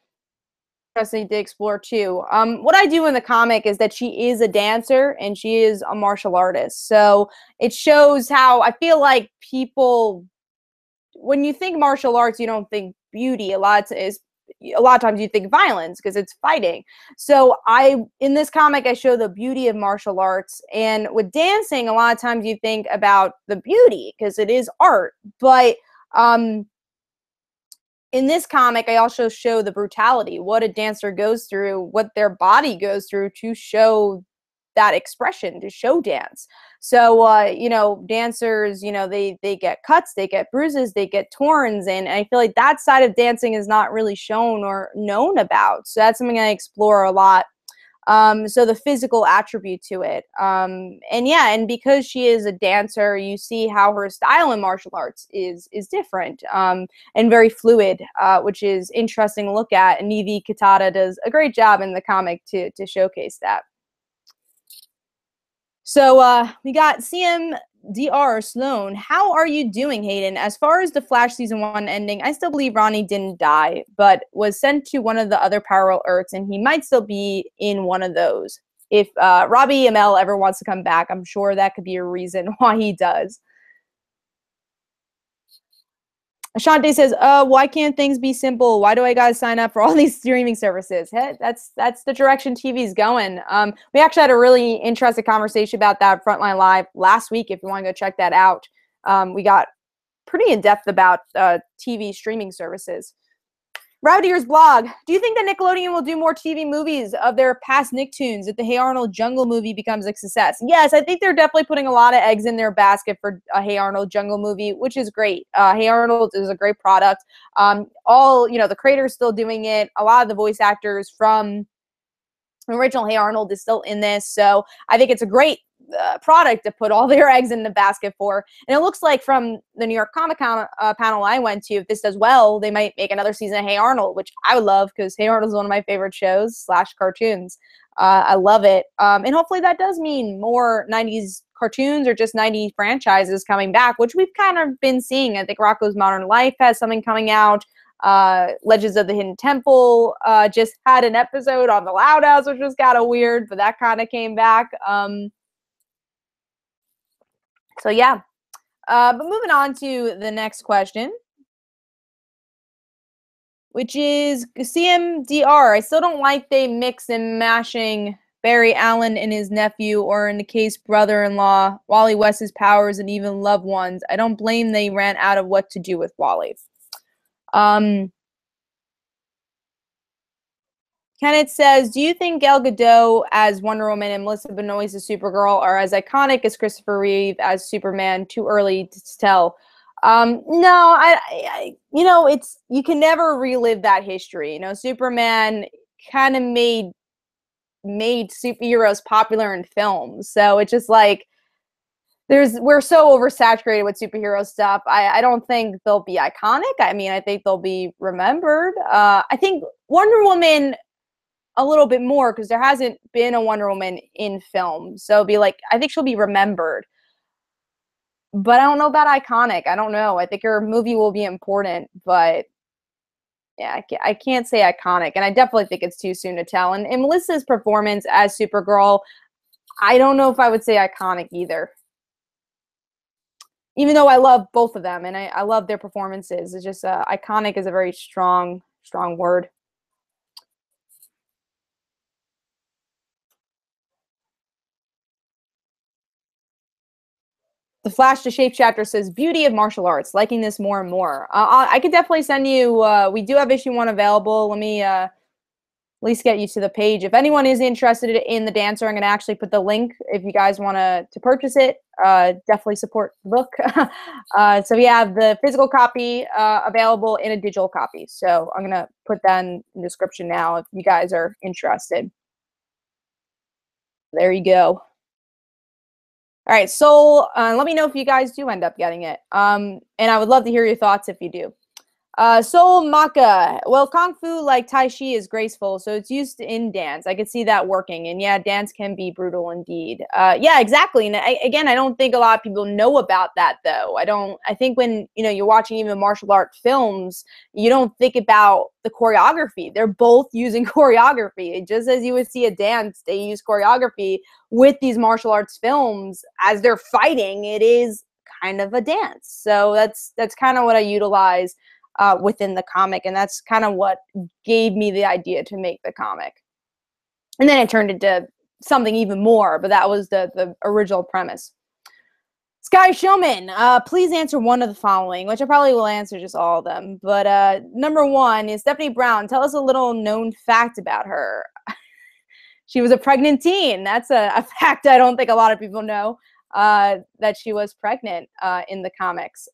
[SPEAKER 1] interesting to explore too. What I do in the comic is that she is a dancer and she is a martial artist. So it shows how I feel like people, when you think martial arts, you don't think beauty. A lot is a lot of times you think violence because it's fighting. So in this comic, I show the beauty of martial arts. And with dancing, a lot of times you think about the beauty because it is art. But in this comic, I also show the brutality, what a dancer goes through, what their body goes through to show that expression, to show dance. So, dancers, they get cuts, they get bruises, they get torns. And I feel like that side of dancing is not really shown or known about. So that's something I explore a lot. So the physical attribute to it. And because she is a dancer, you see how her style in martial arts is different and very fluid, which is interesting to look at. And Nivi Kitata does a great job in the comic to showcase that. So we got CMDR Sloan. How are you doing, Hayden? As far as the Flash season 1 ending, I still believe Ronnie didn't die, but was sent to one of the other parallel Earths, and he might still be in one of those. If Robbie Amell ever wants to come back, I'm sure that could be a reason why he does. Ashante says, why can't things be simple? Why do I gotta sign up for all these streaming services? Hey, that's the direction TV's going. We actually had a really interesting conversation about that Frontline Live last week. If you want to go check that out, we got pretty in depth about TV streaming services. Rabbit Ears blog. Do you think that Nickelodeon will do more TV movies of their past Nicktoons if the Hey Arnold Jungle movie becomes a success? Yes, I think they're definitely putting a lot of eggs in their basket for a Hey Arnold Jungle movie, which is great. Hey Arnold is a great product. The creators still doing it. A lot of the voice actors from the original Hey Arnold is still in this. So I think it's a great product to put all their eggs in the basket for. And it looks like from the New York Comic Con panel I went to, if this does well, they might make another season of Hey Arnold, which I would love because Hey Arnold is one of my favorite shows / cartoons. I love it. And hopefully that does mean more 90s cartoons or just 90s franchises coming back, which we've kind of been seeing. I think Rocko's Modern Life has something coming out. Legends of the Hidden Temple just had an episode on the Loud House, which was kind of weird, but that kind of came back. So yeah, but moving on to the next question, which is CMDR. I still don't like they mix and mashing Barry Allen and his nephew, or in the case brother-in-law, Wally West's powers and even loved ones. I don't blame they ran out of what to do with Wally. Kenneth says, do you think Gal Gadot as Wonder Woman and Melissa Benoist as Supergirl are as iconic as Christopher Reeve as Superman? Too early to tell. No, it's, you can never relive that history. Superman kind of made superheroes popular in films. So it's just like, we're so oversaturated with superhero stuff. I don't think they'll be iconic. I mean, I think they'll be remembered. I think Wonder Woman a little bit more because there hasn't been a Wonder Woman in film. So I think she'll be remembered. But I don't know about iconic. I don't know. I think her movie will be important, but yeah, I can't say iconic. And I definitely think it's too soon to tell. And Melissa's performance as Supergirl, I don't know if I would say iconic either. Even though I love both of them and I love their performances. It's just iconic is a very strong word. The Flash to Shape chapter says, beauty of martial arts, liking this more and more. I could definitely send you, we do have issue 1 available. Let me at least get you to the page. If anyone is interested in the Dancer, I'm going to actually put the link if you guys want to purchase it. Definitely support the book. So we have the physical copy available in a digital copy. So I'm going to put that in the description now if you guys are interested. There you go. All right, Soul, let me know if you guys do end up getting it. And I would love to hear your thoughts if you do. Soul Maka. Well, Kung Fu, like Tai Chi, is graceful, so it's used in dance. I could see that working. And yeah, dance can be brutal indeed. Yeah, exactly. And again, I don't think a lot of people know about that, though. I think when, you're watching even martial art films, you don't think about the choreography. They're both using choreography. Just as you would see a dance, they use choreography. With these martial arts films, as they're fighting, it is kind of a dance. So that's kind of what I utilize. within the comic, and that's kind of what gave me the idea to make the comic. And then it turned into something even more, but that was the original premise. Sky Showman, please answer one of the following, which I probably will answer just all of them. But number one is Stephanie Brown. Tell us a little known fact about her. She was a pregnant teen. That's a fact I don't think a lot of people know, that she was pregnant in the comics.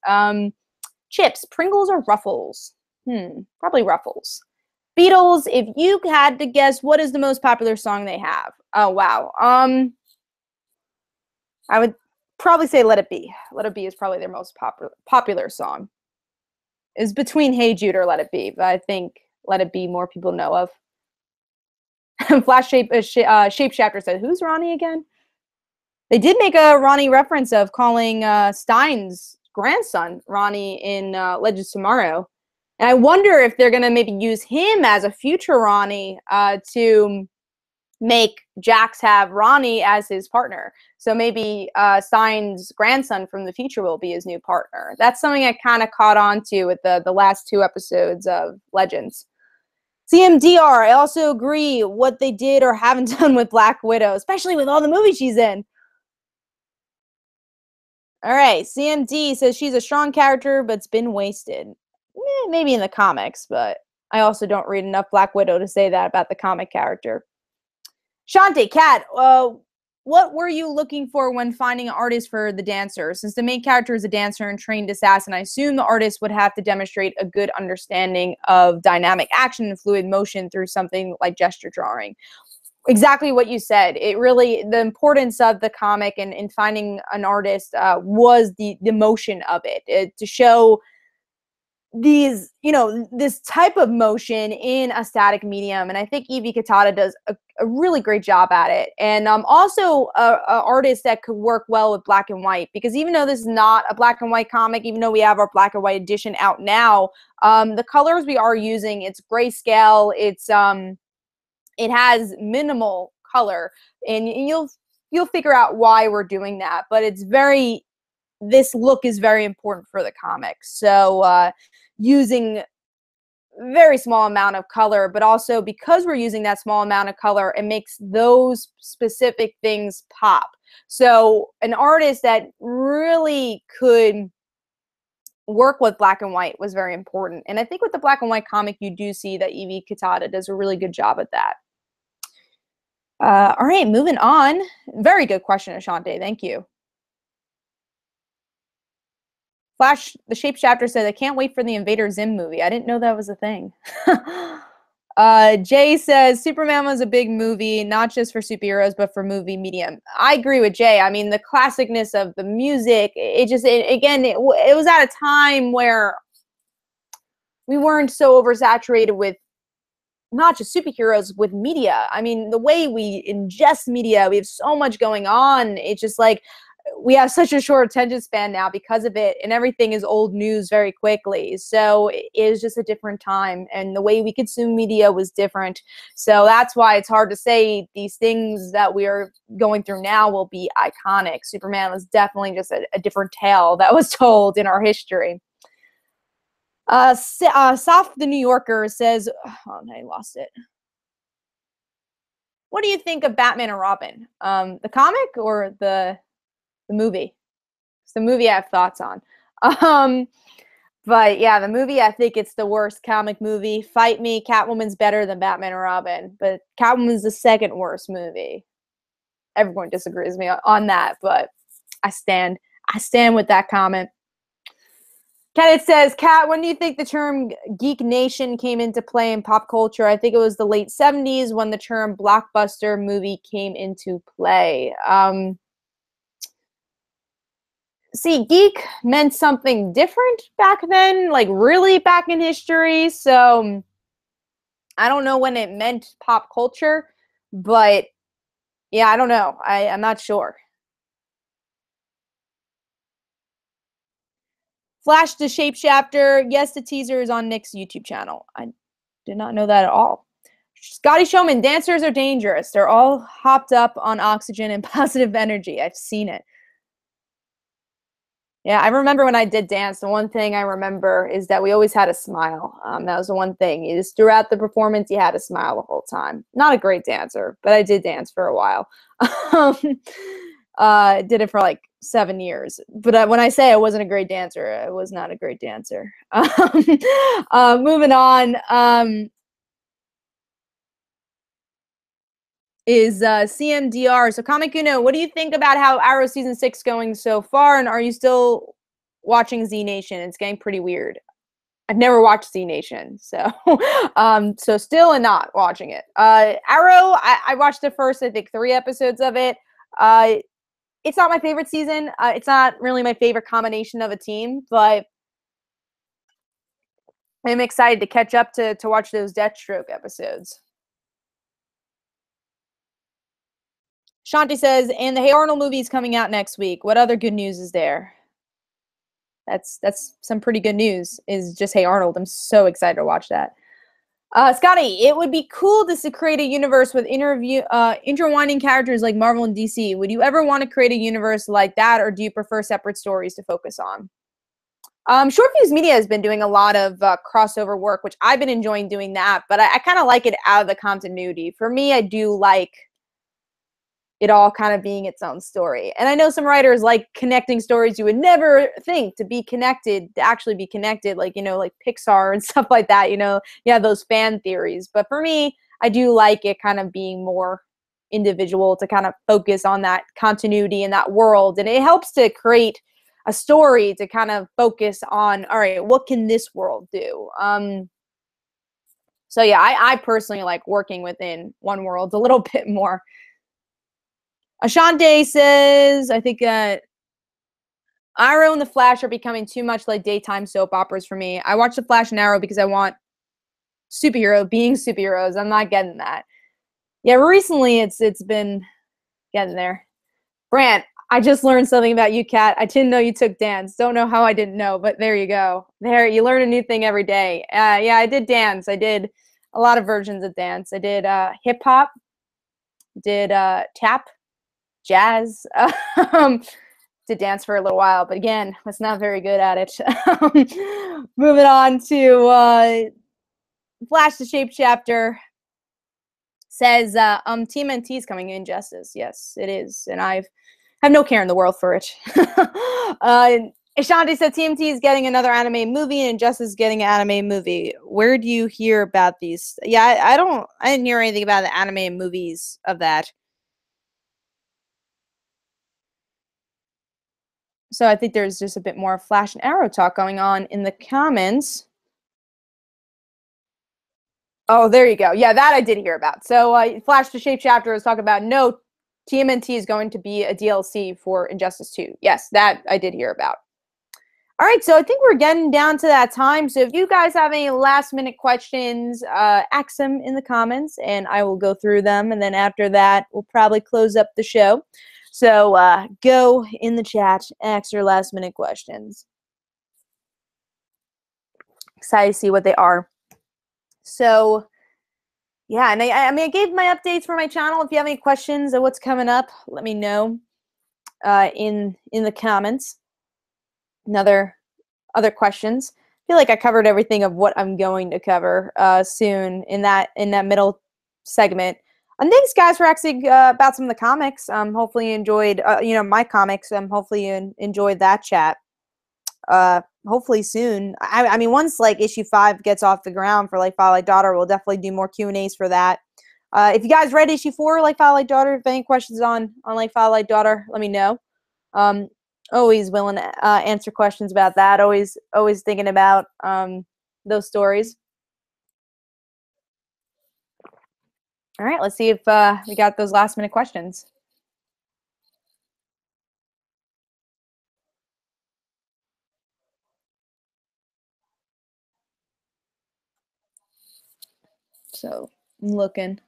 [SPEAKER 1] Chips, Pringles or Ruffles? Probably Ruffles. Beatles, if you had to guess, what is the most popular song they have? Oh, wow. I would probably say Let It Be. Let It Be is probably their most popular song. It's between Hey Jude or Let It Be, but I think Let It Be more people know of. Flash Shapeshifter said, who's Ronnie again? They did make a Ronnie reference of calling Stein's grandson Ronnie in Legends Tomorrow. And I wonder if they're going to maybe use him as a future Ronnie to make Jax have Ronnie as his partner. So maybe Stein's grandson from the future will be his new partner. That's something I kind of caught on to with the last 2 episodes of Legends. CMDR, I also agree what they did or haven't done with Black Widow, especially with all the movies she's in. All right, CMD says she's a strong character, but it's been wasted. Maybe in the comics, but I also don't read enough Black Widow to say that about the comic character. Shantae, Kat, what were you looking for when finding an artist for the dancer? Since the main character is a dancer and trained assassin, I assume the artist would have to demonstrate a good understanding of dynamic action and fluid motion through something like gesture drawing. Exactly what you said. It really, the importance of the comic and in finding an artist was the motion of it to show these, this type of motion in a static medium. And I think Evie Kitata does a really great job at it. And also a artist that could work well with black and white, because even though this is not a black and white comic, even though we have our black and white edition out now, the colors we are using, it's grayscale, it has minimal color, and you'll figure out why we're doing that. But this look is very important for the comic. So using very small amount of color, but also because we're using that small amount of color, it makes those specific things pop. So an artist that really could work with black and white was very important. And I think with the black and white comic, you do see that Evie Kitata does a really good job at that. All right, moving on. Very good question, Ashante. Thank you. Flash, the Shapeshifter said, I can't wait for the Invader Zim movie. I didn't know that was a thing. Jay says, Superman was a big movie, not just for superheroes, but for movie medium. I agree with Jay. I mean, the classicness of the music, it was at a time where we weren't so oversaturated with not just superheroes, with media. I mean, the way we ingest media, we have so much going on. It's just like, we have such a short attention span now because of it, and everything is old news very quickly. So it is just a different time, and the way we consume media was different. So that's why it's hard to say these things that we are going through now will be iconic. Superman was definitely just a different tale that was told in our history. Soft the New Yorker says, oh, I lost it. What do you think of Batman and Robin? The comic or the movie? It's the movie I have thoughts on. But yeah, the movie, I think it's the worst comic movie. Fight me, Catwoman's better than Batman and Robin, but Catwoman's the second worst movie. Everyone disagrees with me on that, but I stand with that comment. Kenneth says, Kat, when do you think the term Geek Nation came into play in pop culture? I think it was the late 70s when the term blockbuster movie came into play. See, geek meant something different back then, like really back in history. So I don't know when it meant pop culture, but yeah, I don't know. I'm not sure. Flash the Shapeshifter. Yes, the teaser is on Nick's YouTube channel. I did not know that at all. Scotty Showman, dancers are dangerous. They're all hopped up on oxygen and positive energy. I've seen it. Yeah, I remember when I did dance, the one thing I remember is that we always had a smile. That was the one thing. You just throughout the performance, you had a smile the whole time. Not a great dancer, but I did dance for a while. um, did it for like 7 years. But when I say I wasn't a great dancer, I was not a great dancer. Moving on. Is CMDR. So, Kamikuno, what do you think about how Arrow season 6 going so far? And are you still watching Z Nation? It's getting pretty weird. I've never watched Z Nation, so so still and not watching it. Arrow, I watched the first, I think, 3 episodes of it. It's not my favorite season. It's not really my favorite combination of a team, but I'm excited to catch up to watch those Deathstroke episodes. Shanti says, and the Hey Arnold movie is coming out next week. What other good news is there? That's some pretty good news, is just Hey Arnold. I'm so excited to watch that. Scotty, it would be cool to create a universe with intertwining characters like Marvel and DC. Would you ever want to create a universe like that, or do you prefer separate stories to focus on? Short Fuse Media has been doing a lot of crossover work, which I've been enjoying doing that, but I kind of like it out of the continuity. For me, I do like it all kind of being its own story. And I know some writers like connecting stories you would never think to be connected, to actually be connected, like, like Pixar and stuff like that, you have those fan theories. But for me, I do like it kind of being more individual, to kind of focus on that continuity in that world. And it helps to create a story to kind of focus on, all right, what can this world do? So yeah, I personally like working within one world a little bit more. Ashante says, I think Arrow and The Flash are becoming too much like daytime soap operas for me. I watch The Flash and Arrow because I want being superheroes. I'm not getting that. Yeah, recently it's been getting there. Brant, I just learned something about you, Kat. I didn't know you took dance. Don't know how I didn't know, but there you go. There, you learn a new thing every day. Yeah, I did dance. I did a lot of versions of dance. I did hip hop, did tap, jazz. To dance for a little while, but again, was not very good at it. Moving on to Flash the Shape Chapter says TMNT is coming in Justice. Yes, it is, and I have no care in the world for it. Ashanti said TMT is getting another anime movie and Injustice is getting an anime movie. Where do you hear about these? Yeah, I didn't hear anything about the anime movies of that. So I think there's just a bit more Flash and Arrow talk going on in the comments. Oh, there you go. Yeah, that I did hear about. So Flash the Shape Chapter was talking about, no, TMNT is going to be a DLC for Injustice 2. Yes, that I did hear about. All right, so I think we're getting down to that time. So if you guys have any last-minute questions, ask them in the comments, and I will go through them. And then after that, we'll probably close up the show. So go in the chat, ask your last-minute questions. Excited to see what they are. So, yeah, and I mean, I gave my updates for my channel. If you have any questions of what's coming up, let me know in the comments. Other questions. I feel like I covered everything of what I'm going to cover soon in that middle segment. And thanks, guys, for asking about some of the comics. Hopefully you enjoyed, my comics. Hopefully you enjoyed that chat. Hopefully soon. I mean, once like issue 5 gets off the ground for like File Like Daughter, we'll definitely do more Q&As for that. If you guys read issue 4, like File Like Daughter, if any questions on like File Like Daughter, let me know. Always willing to answer questions about that. Always thinking about those stories. All right, let's see if we got those last minute questions. So I'm looking.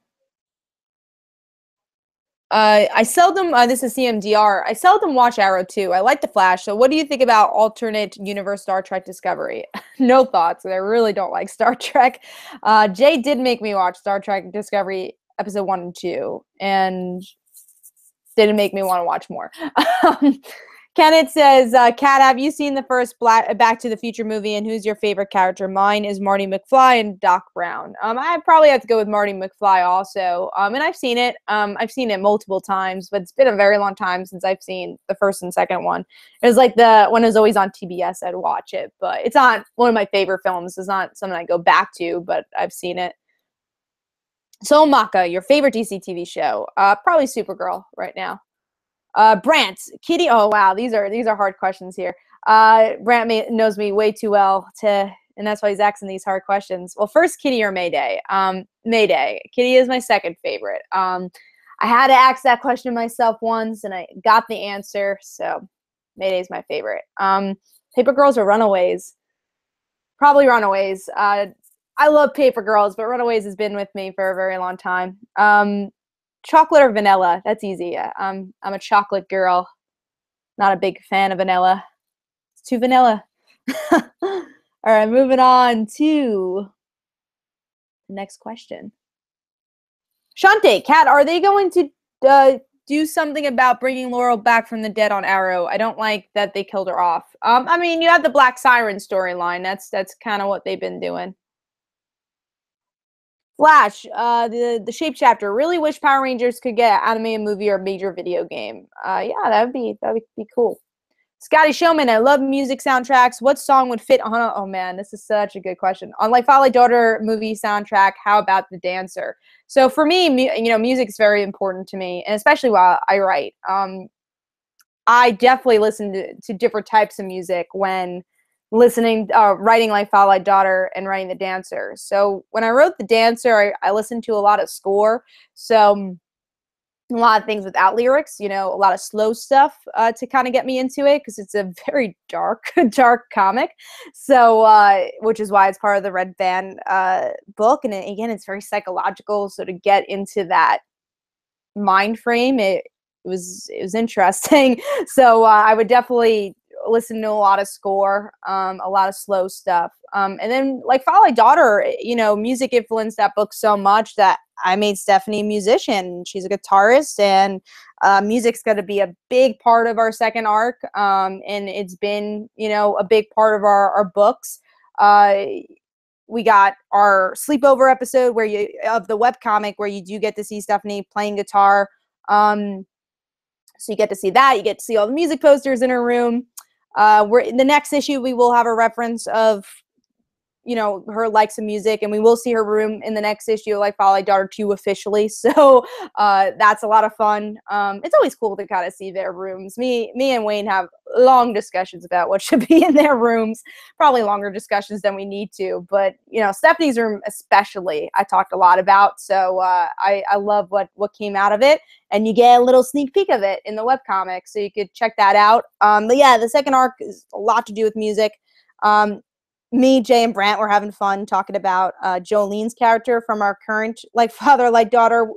[SPEAKER 1] I seldom, this is CMDR, I seldom watch Arrow 2. I like The Flash. So what do you think about alternate universe Star Trek Discovery? No thoughts. I really don't like Star Trek. Jay did make me watch Star Trek Discovery episode 1 and 2, and didn't make me want to watch more. Kenneth says, Kat, have you seen the first Back to the Future movie, and who's your favorite character? Mine is Marty McFly and Doc Brown. I probably have to go with Marty McFly also. And I've seen it. I've seen it multiple times, but it's been a very long time since I've seen the first and second one. It was like when it was always on TBS, I'd watch it, but it's not one of my favorite films. It's not something I go back to, but I've seen it. So Maka, your favorite DC TV show? Probably Supergirl right now. Brant, Kitty. Oh wow, these are hard questions here. Brant knows me way too well and that's why he's asking these hard questions. Well, first, Kitty or Mayday? Mayday. Kitty is my second favorite. I had to ask that question myself once, and I got the answer. So Mayday is my favorite. Paper Girls or Runaways? Probably Runaways. I love Paper Girls, but Runaways has been with me for a very long time. Chocolate or vanilla? That's easy. I'm a chocolate girl. Not a big fan of vanilla. It's too vanilla. All right, moving on to the next question. Shante, Kat, are they going to do something about bringing Laurel back from the dead on Arrow? I don't like that they killed her off. I mean, you have the Black Siren storyline. That's kind of what they've been doing. Flash, the Shape Chapter. Really wish Power Rangers could get an animated movie or major video game. Yeah, that'd be cool. Scotty Showman, I love music soundtracks. What song would fit on? Oh man, this is such a good question. On like Father Daughter movie soundtrack, how about The Dancer? So for me, music is very important to me, and especially while I write. I definitely listen to different types of music when writing like Father Like Daughter and writing The Dancer. So when I wrote The Dancer, I listened to a lot of score. So a lot of things without lyrics, a lot of slow stuff to kind of get me into it, because it's a very dark comic. So which is why it's part of the Red Band book. And again, it's very psychological. So to get into that mind frame, it was interesting. So I would definitely listen to a lot of score, a lot of slow stuff. And then like Father Like Daughter, music influenced that book so much that I made Stephanie a musician. She's a guitarist, and music's going to be a big part of our second arc. And it's been, a big part of our books. We got our sleepover episode of the webcomic where you do get to see Stephanie playing guitar. So you get to see that. You get to see all the music posters in her room. We're in the next issue, we will have a reference of, her likes of music, and we will see her room in the next issue, like Father Like Daughter 2 officially. So that's a lot of fun. It's always cool to kind of see their rooms. Me and Wayne have long discussions about what should be in their rooms, probably longer discussions than we need to. But, Stephanie's room especially, I talked a lot about. So I love what came out of it. And you get a little sneak peek of it in the webcomic, so you could check that out. But yeah, the second arc is a lot to do with music. Me, Jay, and Brant were having fun talking about Jolene's character from our current like Father Like Daughter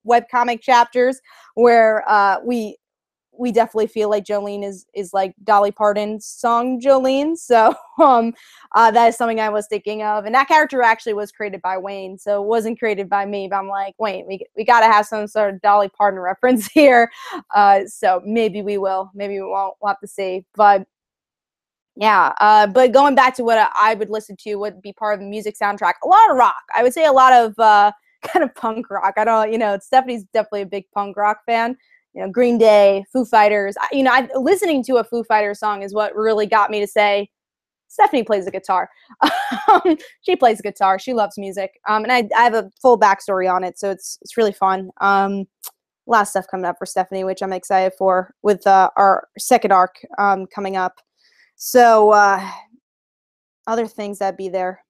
[SPEAKER 1] webcomic chapters, where we definitely feel like Jolene is like Dolly Parton's song Jolene. So that is something I was thinking of. And that character actually was created by Wayne, so it wasn't created by me. But I'm like, Wayne, we got to have some sort of Dolly Parton reference here. So maybe we will. Maybe we won't. We'll have to see. But yeah, but going back to what I would listen to would be part of the music soundtrack. A lot of rock. I would say a lot of kind of punk rock. I don't, Stephanie's definitely a big punk rock fan. Green Day, Foo Fighters. Listening to a Foo Fighters song is what really got me to say, Stephanie plays the guitar. She plays the guitar. She loves music. And I have a full backstory on it, so it's really fun. A lot of stuff coming up for Stephanie, which I'm excited for, with our second arc coming up. So other things that'd be there.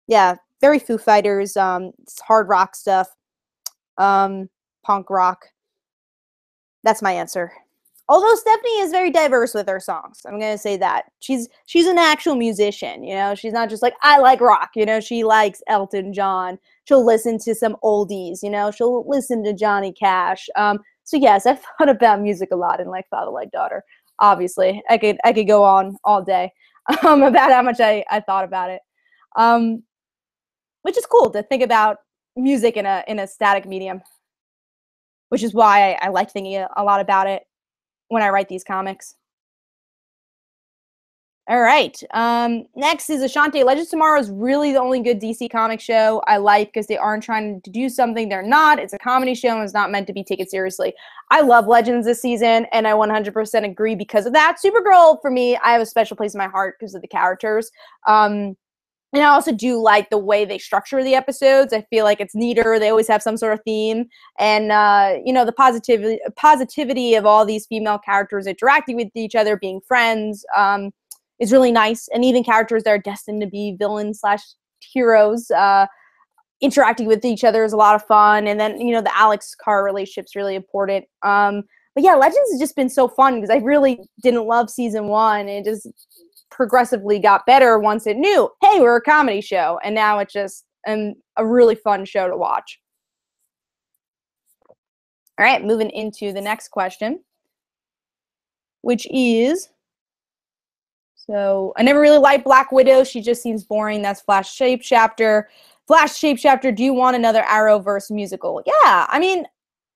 [SPEAKER 1] Yeah, very Foo Fighters, hard rock stuff, punk rock. That's my answer. Although Stephanie is very diverse with her songs. I'm going to say that. She's an actual musician, She's not just like, I like rock, She likes Elton John. She'll listen to some oldies, She'll listen to Johnny Cash. So yes, I've thought about music a lot in like Father Like Daughter. Obviously, I could go on all day about how much I thought about it, which is cool to think about music in a static medium, which is why I like thinking a lot about it when I write these comics. All right. Next is Ashante. Legends of Tomorrow is really the only good DC comic show I like because they aren't trying to do something they're not. It's a comedy show and it's not meant to be taken seriously. I love Legends this season, and I 100% agree because of that. Supergirl, for me, I have a special place in my heart because of the characters. And I also do like the way they structure the episodes. I feel like it's neater. They always have some sort of theme. And, the positivity of all these female characters interacting with each other, being friends, is really nice. And even characters that are destined to be villains / heroes, interacting with each other is a lot of fun. And then, the Alex Carr relationship's really important. But yeah, Legends has just been so fun because I really didn't love season 1. It just progressively got better once it knew, hey, we're a comedy show. And now it's just a really fun show to watch. All right, moving into the next question, which is, so I never really liked Black Widow. She just seems boring. That's Flash Shapeshifter. Flash Shapeshifter, do you want another Arrowverse musical? Yeah, I mean,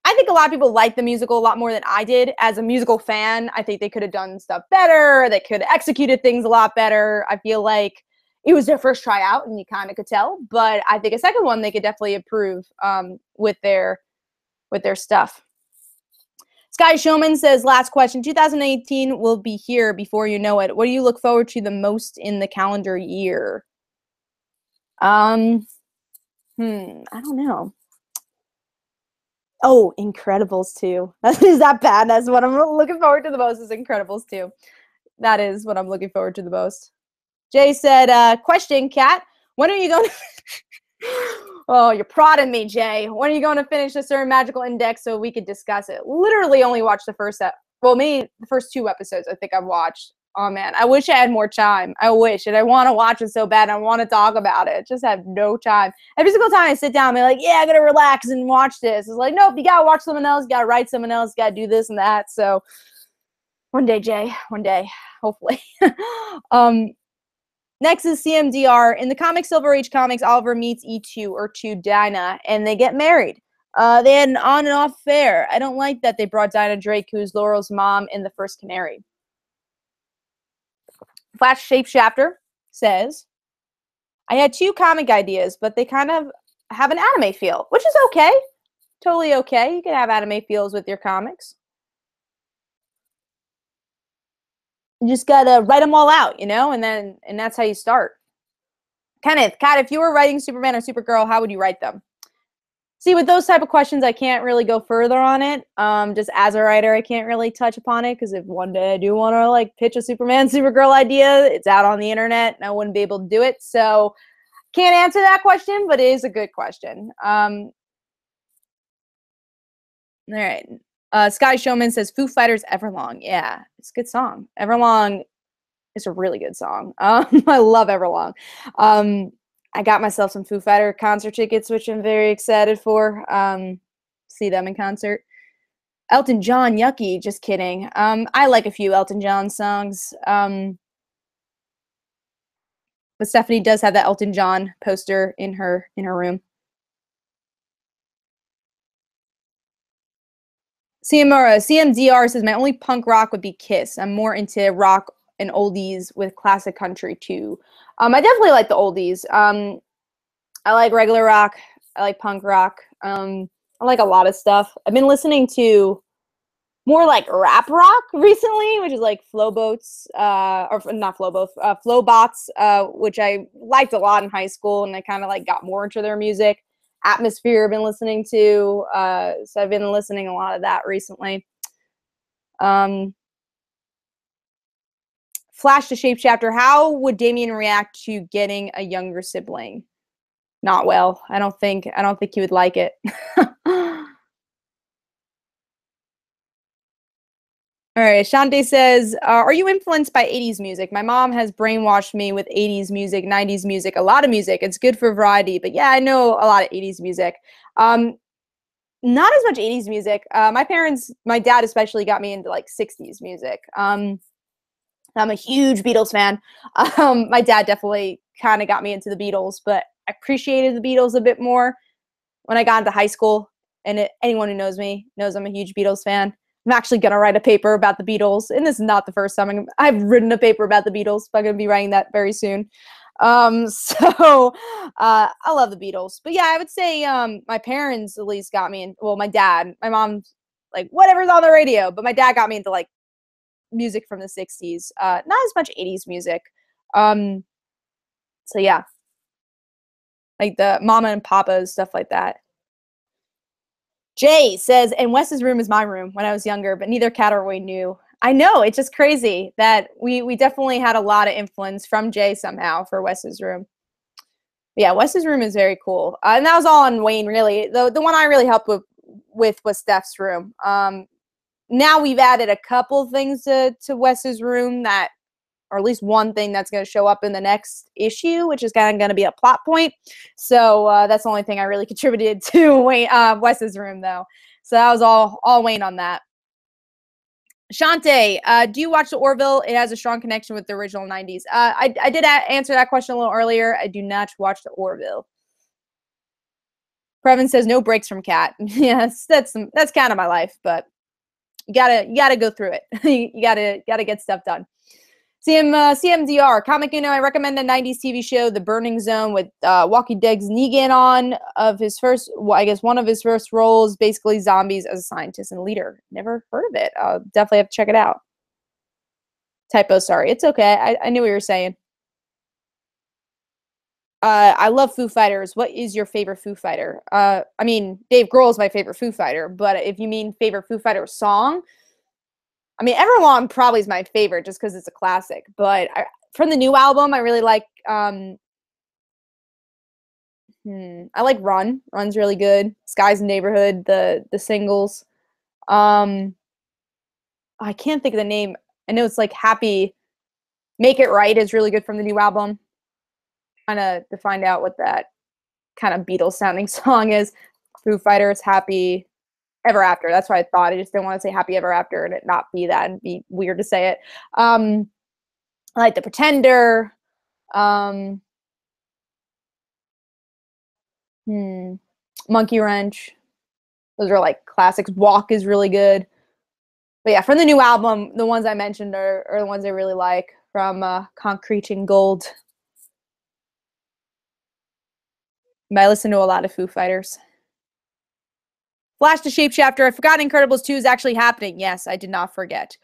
[SPEAKER 1] I think a lot of people like the musical a lot more than I did. As a musical fan, I think they could have done stuff better. They could have executed things a lot better. I feel like it was their first tryout, and you kind of could tell. But I think a second one they could definitely improve with their stuff. Sky Showman says, last question, 2018 will be here before you know it. What do you look forward to the most in the calendar year? I don't know. Oh, Incredibles 2. Is that bad? That's what I'm looking forward to the most is Incredibles 2. That is what I'm looking forward to the most. Jay said, question, Kat. When are you going to... Oh, you're prodding me, Jay. When are you going to finish the Certain Magical Index so we could discuss it? Literally only watched the first the first 2 episodes I think I've watched. Oh, man. I wish I had more time. I wish. And I want to watch it so bad. I want to talk about it. Just have no time. Every single time I sit down, I'm like, yeah, I got to relax and watch this. It's like, nope, you got to watch someone else. You got to write someone else. You got to do this and that. So one day, Jay. One day. Hopefully. Next is CMDR. In the comic Silver Age comics, Oliver meets E2 or 2 Dinah, and they get married. They had an on and off affair. I don't like that they brought Dinah Drake, who's Laurel's mom in the first Canary. Flash Shapeshifter says, I had 2 comic ideas, but they kind of have an anime feel, which is okay. Totally okay. You can have anime feels with your comics. You just gotta write them all out, and that's how you start. Kenneth, Kat, if you were writing Superman or Supergirl, how would you write them? See, with those type of questions, I can't really go further on it. Just as a writer, I can't really touch upon it because if one day I do want to pitch a Superman, Supergirl idea, it's out on the internet and I wouldn't be able to do it. So can't answer that question, but it is a good question. All right. Sky Showman says Foo Fighters Everlong. Yeah, it's a good song. Everlong is a really good song. I love Everlong. I got myself some Foo Fighter concert tickets, which I'm very excited for. See them in concert. Elton John, yucky. Just kidding. I like a few Elton John songs. But Stephanie does have that Elton John poster in her room. CMDR says, my only punk rock would be Kiss. I'm more into rock and oldies with classic country too. I definitely like the oldies. I like regular rock. I like punk rock. I like a lot of stuff. I've been listening to more like rap rock recently, which is like Flowboats, or not Flowboats, Flowbots, which I liked a lot in high school, and I kind of got more into their music. Atmosphere I've been listening to, so I've been listening a lot of that recently. Flash the Shapeshifter, how would Damian react to getting a younger sibling? Not well. I don't think he would like it. All right, Shante says, are you influenced by 80s music? My mom has brainwashed me with 80s music, 90s music, a lot of music. It's good for variety, but yeah, I know a lot of 80s music. Not as much 80s music. My dad especially got me into 60s music. I'm a huge Beatles fan. My dad definitely kind of got me into the Beatles, but I appreciated the Beatles a bit more when I got into high school. And anyone who knows me knows I'm a huge Beatles fan. I'm actually going to write a paper about the Beatles, and this is not the first time I've written a paper about the Beatles, but I'm going to be writing that very soon. I love the Beatles. But yeah, I would say my parents at least got me in, well, my dad, my mom, like, whatever's on the radio, but my dad got me into, like, music from the 60s. Not as much 80s music. So yeah. Like the Mama and Papas, stuff like that. Jay says, and Wes's room is my room when I was younger, but neither Kat or Roy knew. I know, it's just crazy that we definitely had a lot of influence from Jay somehow for Wes's room. But yeah, Wes's room is very cool. And that was all on Wayne, really. The one I really helped with was Steph's room. Now we've added a couple things to Wes's room that, or at least one thing that's going to show up in the next issue, which is kind of going to be a plot point. So that's the only thing I really contributed to Wes's room, though. So that was all Wayne on that. Shante, do you watch the Orville? It has a strong connection with the original 90s. I did answer that question a little earlier. I do not watch the Orville. Previn says no breaks from Kat. Yes, that's kind of my life, but you gotta go through it. you gotta get stuff done. CMDR, Comic Uno, I recommend the 90s TV show, The Burning Zone, with Walkie Diggs Negan on, of his first, well, I guess one of his first roles, basically zombies as a scientist and leader. Never heard of it. I'll definitely have to check it out. Typo, sorry. It's okay. I knew what you were saying. I love Foo Fighters. What is your favorite Foo Fighter? I mean, Dave Grohl is my favorite Foo Fighter, but if you mean favorite Foo Fighter song, I mean, Everlong probably is my favorite just because it's a classic. But from the new album, I really like. I like Run. Run's really good. Skies and Neighborhood, the singles. I can't think of the name. I know it's like Happy. Make It Right is really good from the new album. Trying to find out what that kind of Beatles sounding song is. Foo Fighters, Happy Ever After. That's what I thought. I just didn't want to say Happy Ever After and it not be that and be weird to say it. I like The Pretender. Monkey Wrench. Those are like classics. Walk is really good. But yeah, from the new album, the ones I mentioned are the ones I really like from Concrete and Gold. But I listen to a lot of Foo Fighters. Flash to Shapeshifter. I forgot Incredibles 2 is actually happening. Yes, I did not forget.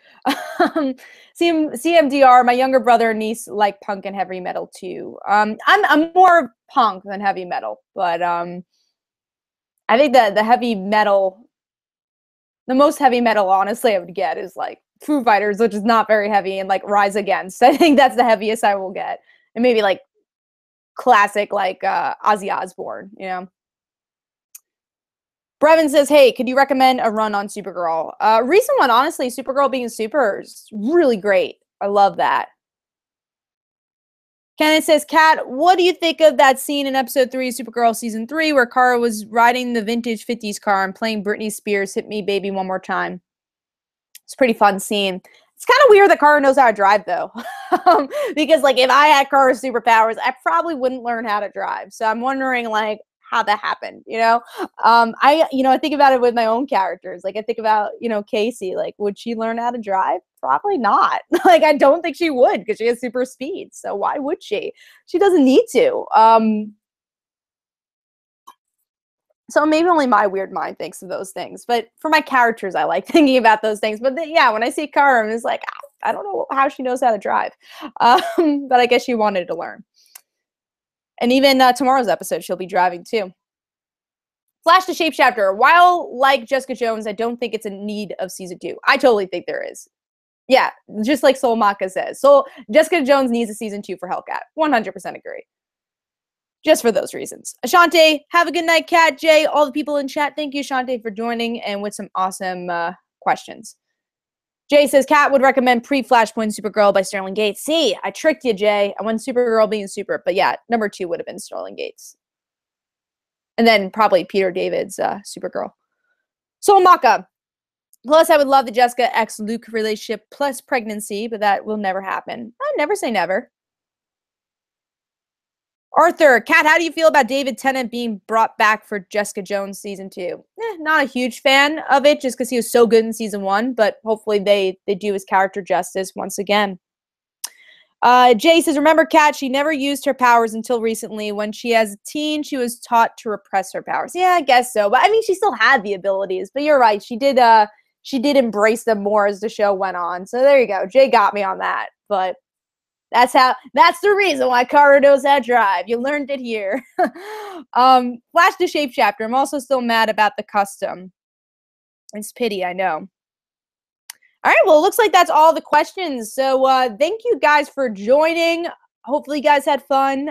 [SPEAKER 1] CMDR, my younger brother and niece like punk and heavy metal too. I'm more punk than heavy metal, but I think the heavy metal, the most heavy metal, honestly, I would get is like Foo Fighters, which is not very heavy, and like Rise Against. I think that's the heaviest I will get. And maybe like classic like Ozzy Osbourne, you know. Brevin says, hey, could you recommend a run on Supergirl? Recent one, honestly, Supergirl being super is really great. I love that. Kenneth says, Kat, what do you think of that scene in episode 3 of Supergirl season 3 where Kara was riding the vintage 50s car and playing Britney Spears' Hit Me Baby One More Time? It's a pretty fun scene. It's kind of weird that Kara knows how to drive, though. Because, like, if I had Kara's superpowers, I probably wouldn't learn how to drive. So I'm wondering, like, how that happened, you know? I think about it with my own characters. Like, I think about, Casey. Like, would she learn how to drive? Probably not. Like, I don't think she would because she has super speed. So why would she? She doesn't need to. So maybe only my weird mind thinks of those things. But for my characters, I like thinking about those things. But yeah, when I see Kara, it's like, I don't know how she knows how to drive. But I guess she wanted to learn. And even tomorrow's episode, she'll be driving too. Flash to Shapeshifter. While like Jessica Jones, I don't think it's in need of season 2. I totally think there is. Yeah, just like Soul Maka says. So Jessica Jones needs a season 2 for Hellcat. 100% agree. Just for those reasons. Ashante, have a good night, Kat, Jay, all the people in chat. Thank you, Ashante, for joining and with some awesome questions. Jay says, Kat would recommend pre-Flashpoint Supergirl by Sterling Gates. See, I tricked you, Jay. I went Supergirl being super. But yeah, number 2 would have been Sterling Gates. And then probably Peter David's Supergirl. Soul Maka. Plus, I would love the Jessica X Luke relationship plus pregnancy, but that will never happen. I never say never. Arthur, Kat, how do you feel about David Tennant being brought back for Jessica Jones season 2? Not a huge fan of it just because he was so good in season 1, but hopefully they do his character justice once again. Jay says, remember Kat, she never used her powers until recently. When she as a teen, she was taught to repress her powers. Yeah, I guess so. But I mean, she still had the abilities. But you're right. She did embrace them more as the show went on. So there you go. Jay got me on that. But that's the reason why Kara knows that drive. You learned it here. Flash to Shape Chapter. I'm also still mad about the custom. It's pity, I know. All right, well, it looks like that's all the questions. So thank you guys for joining. Hopefully you guys had fun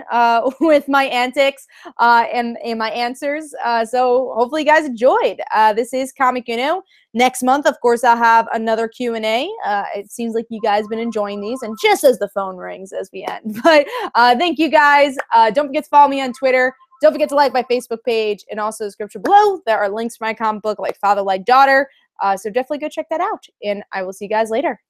[SPEAKER 1] with my antics and my answers. So hopefully you guys enjoyed. This is Comic Uno. Next month, of course, I'll have another Q&A. It seems like you guys have been enjoying these. And just as the phone rings as we end. But thank you guys. Don't forget to follow me on Twitter. Don't forget to like my Facebook page. And also the description below, there are links for my comic book like Father Like Daughter. So definitely go check that out. And I will see you guys later.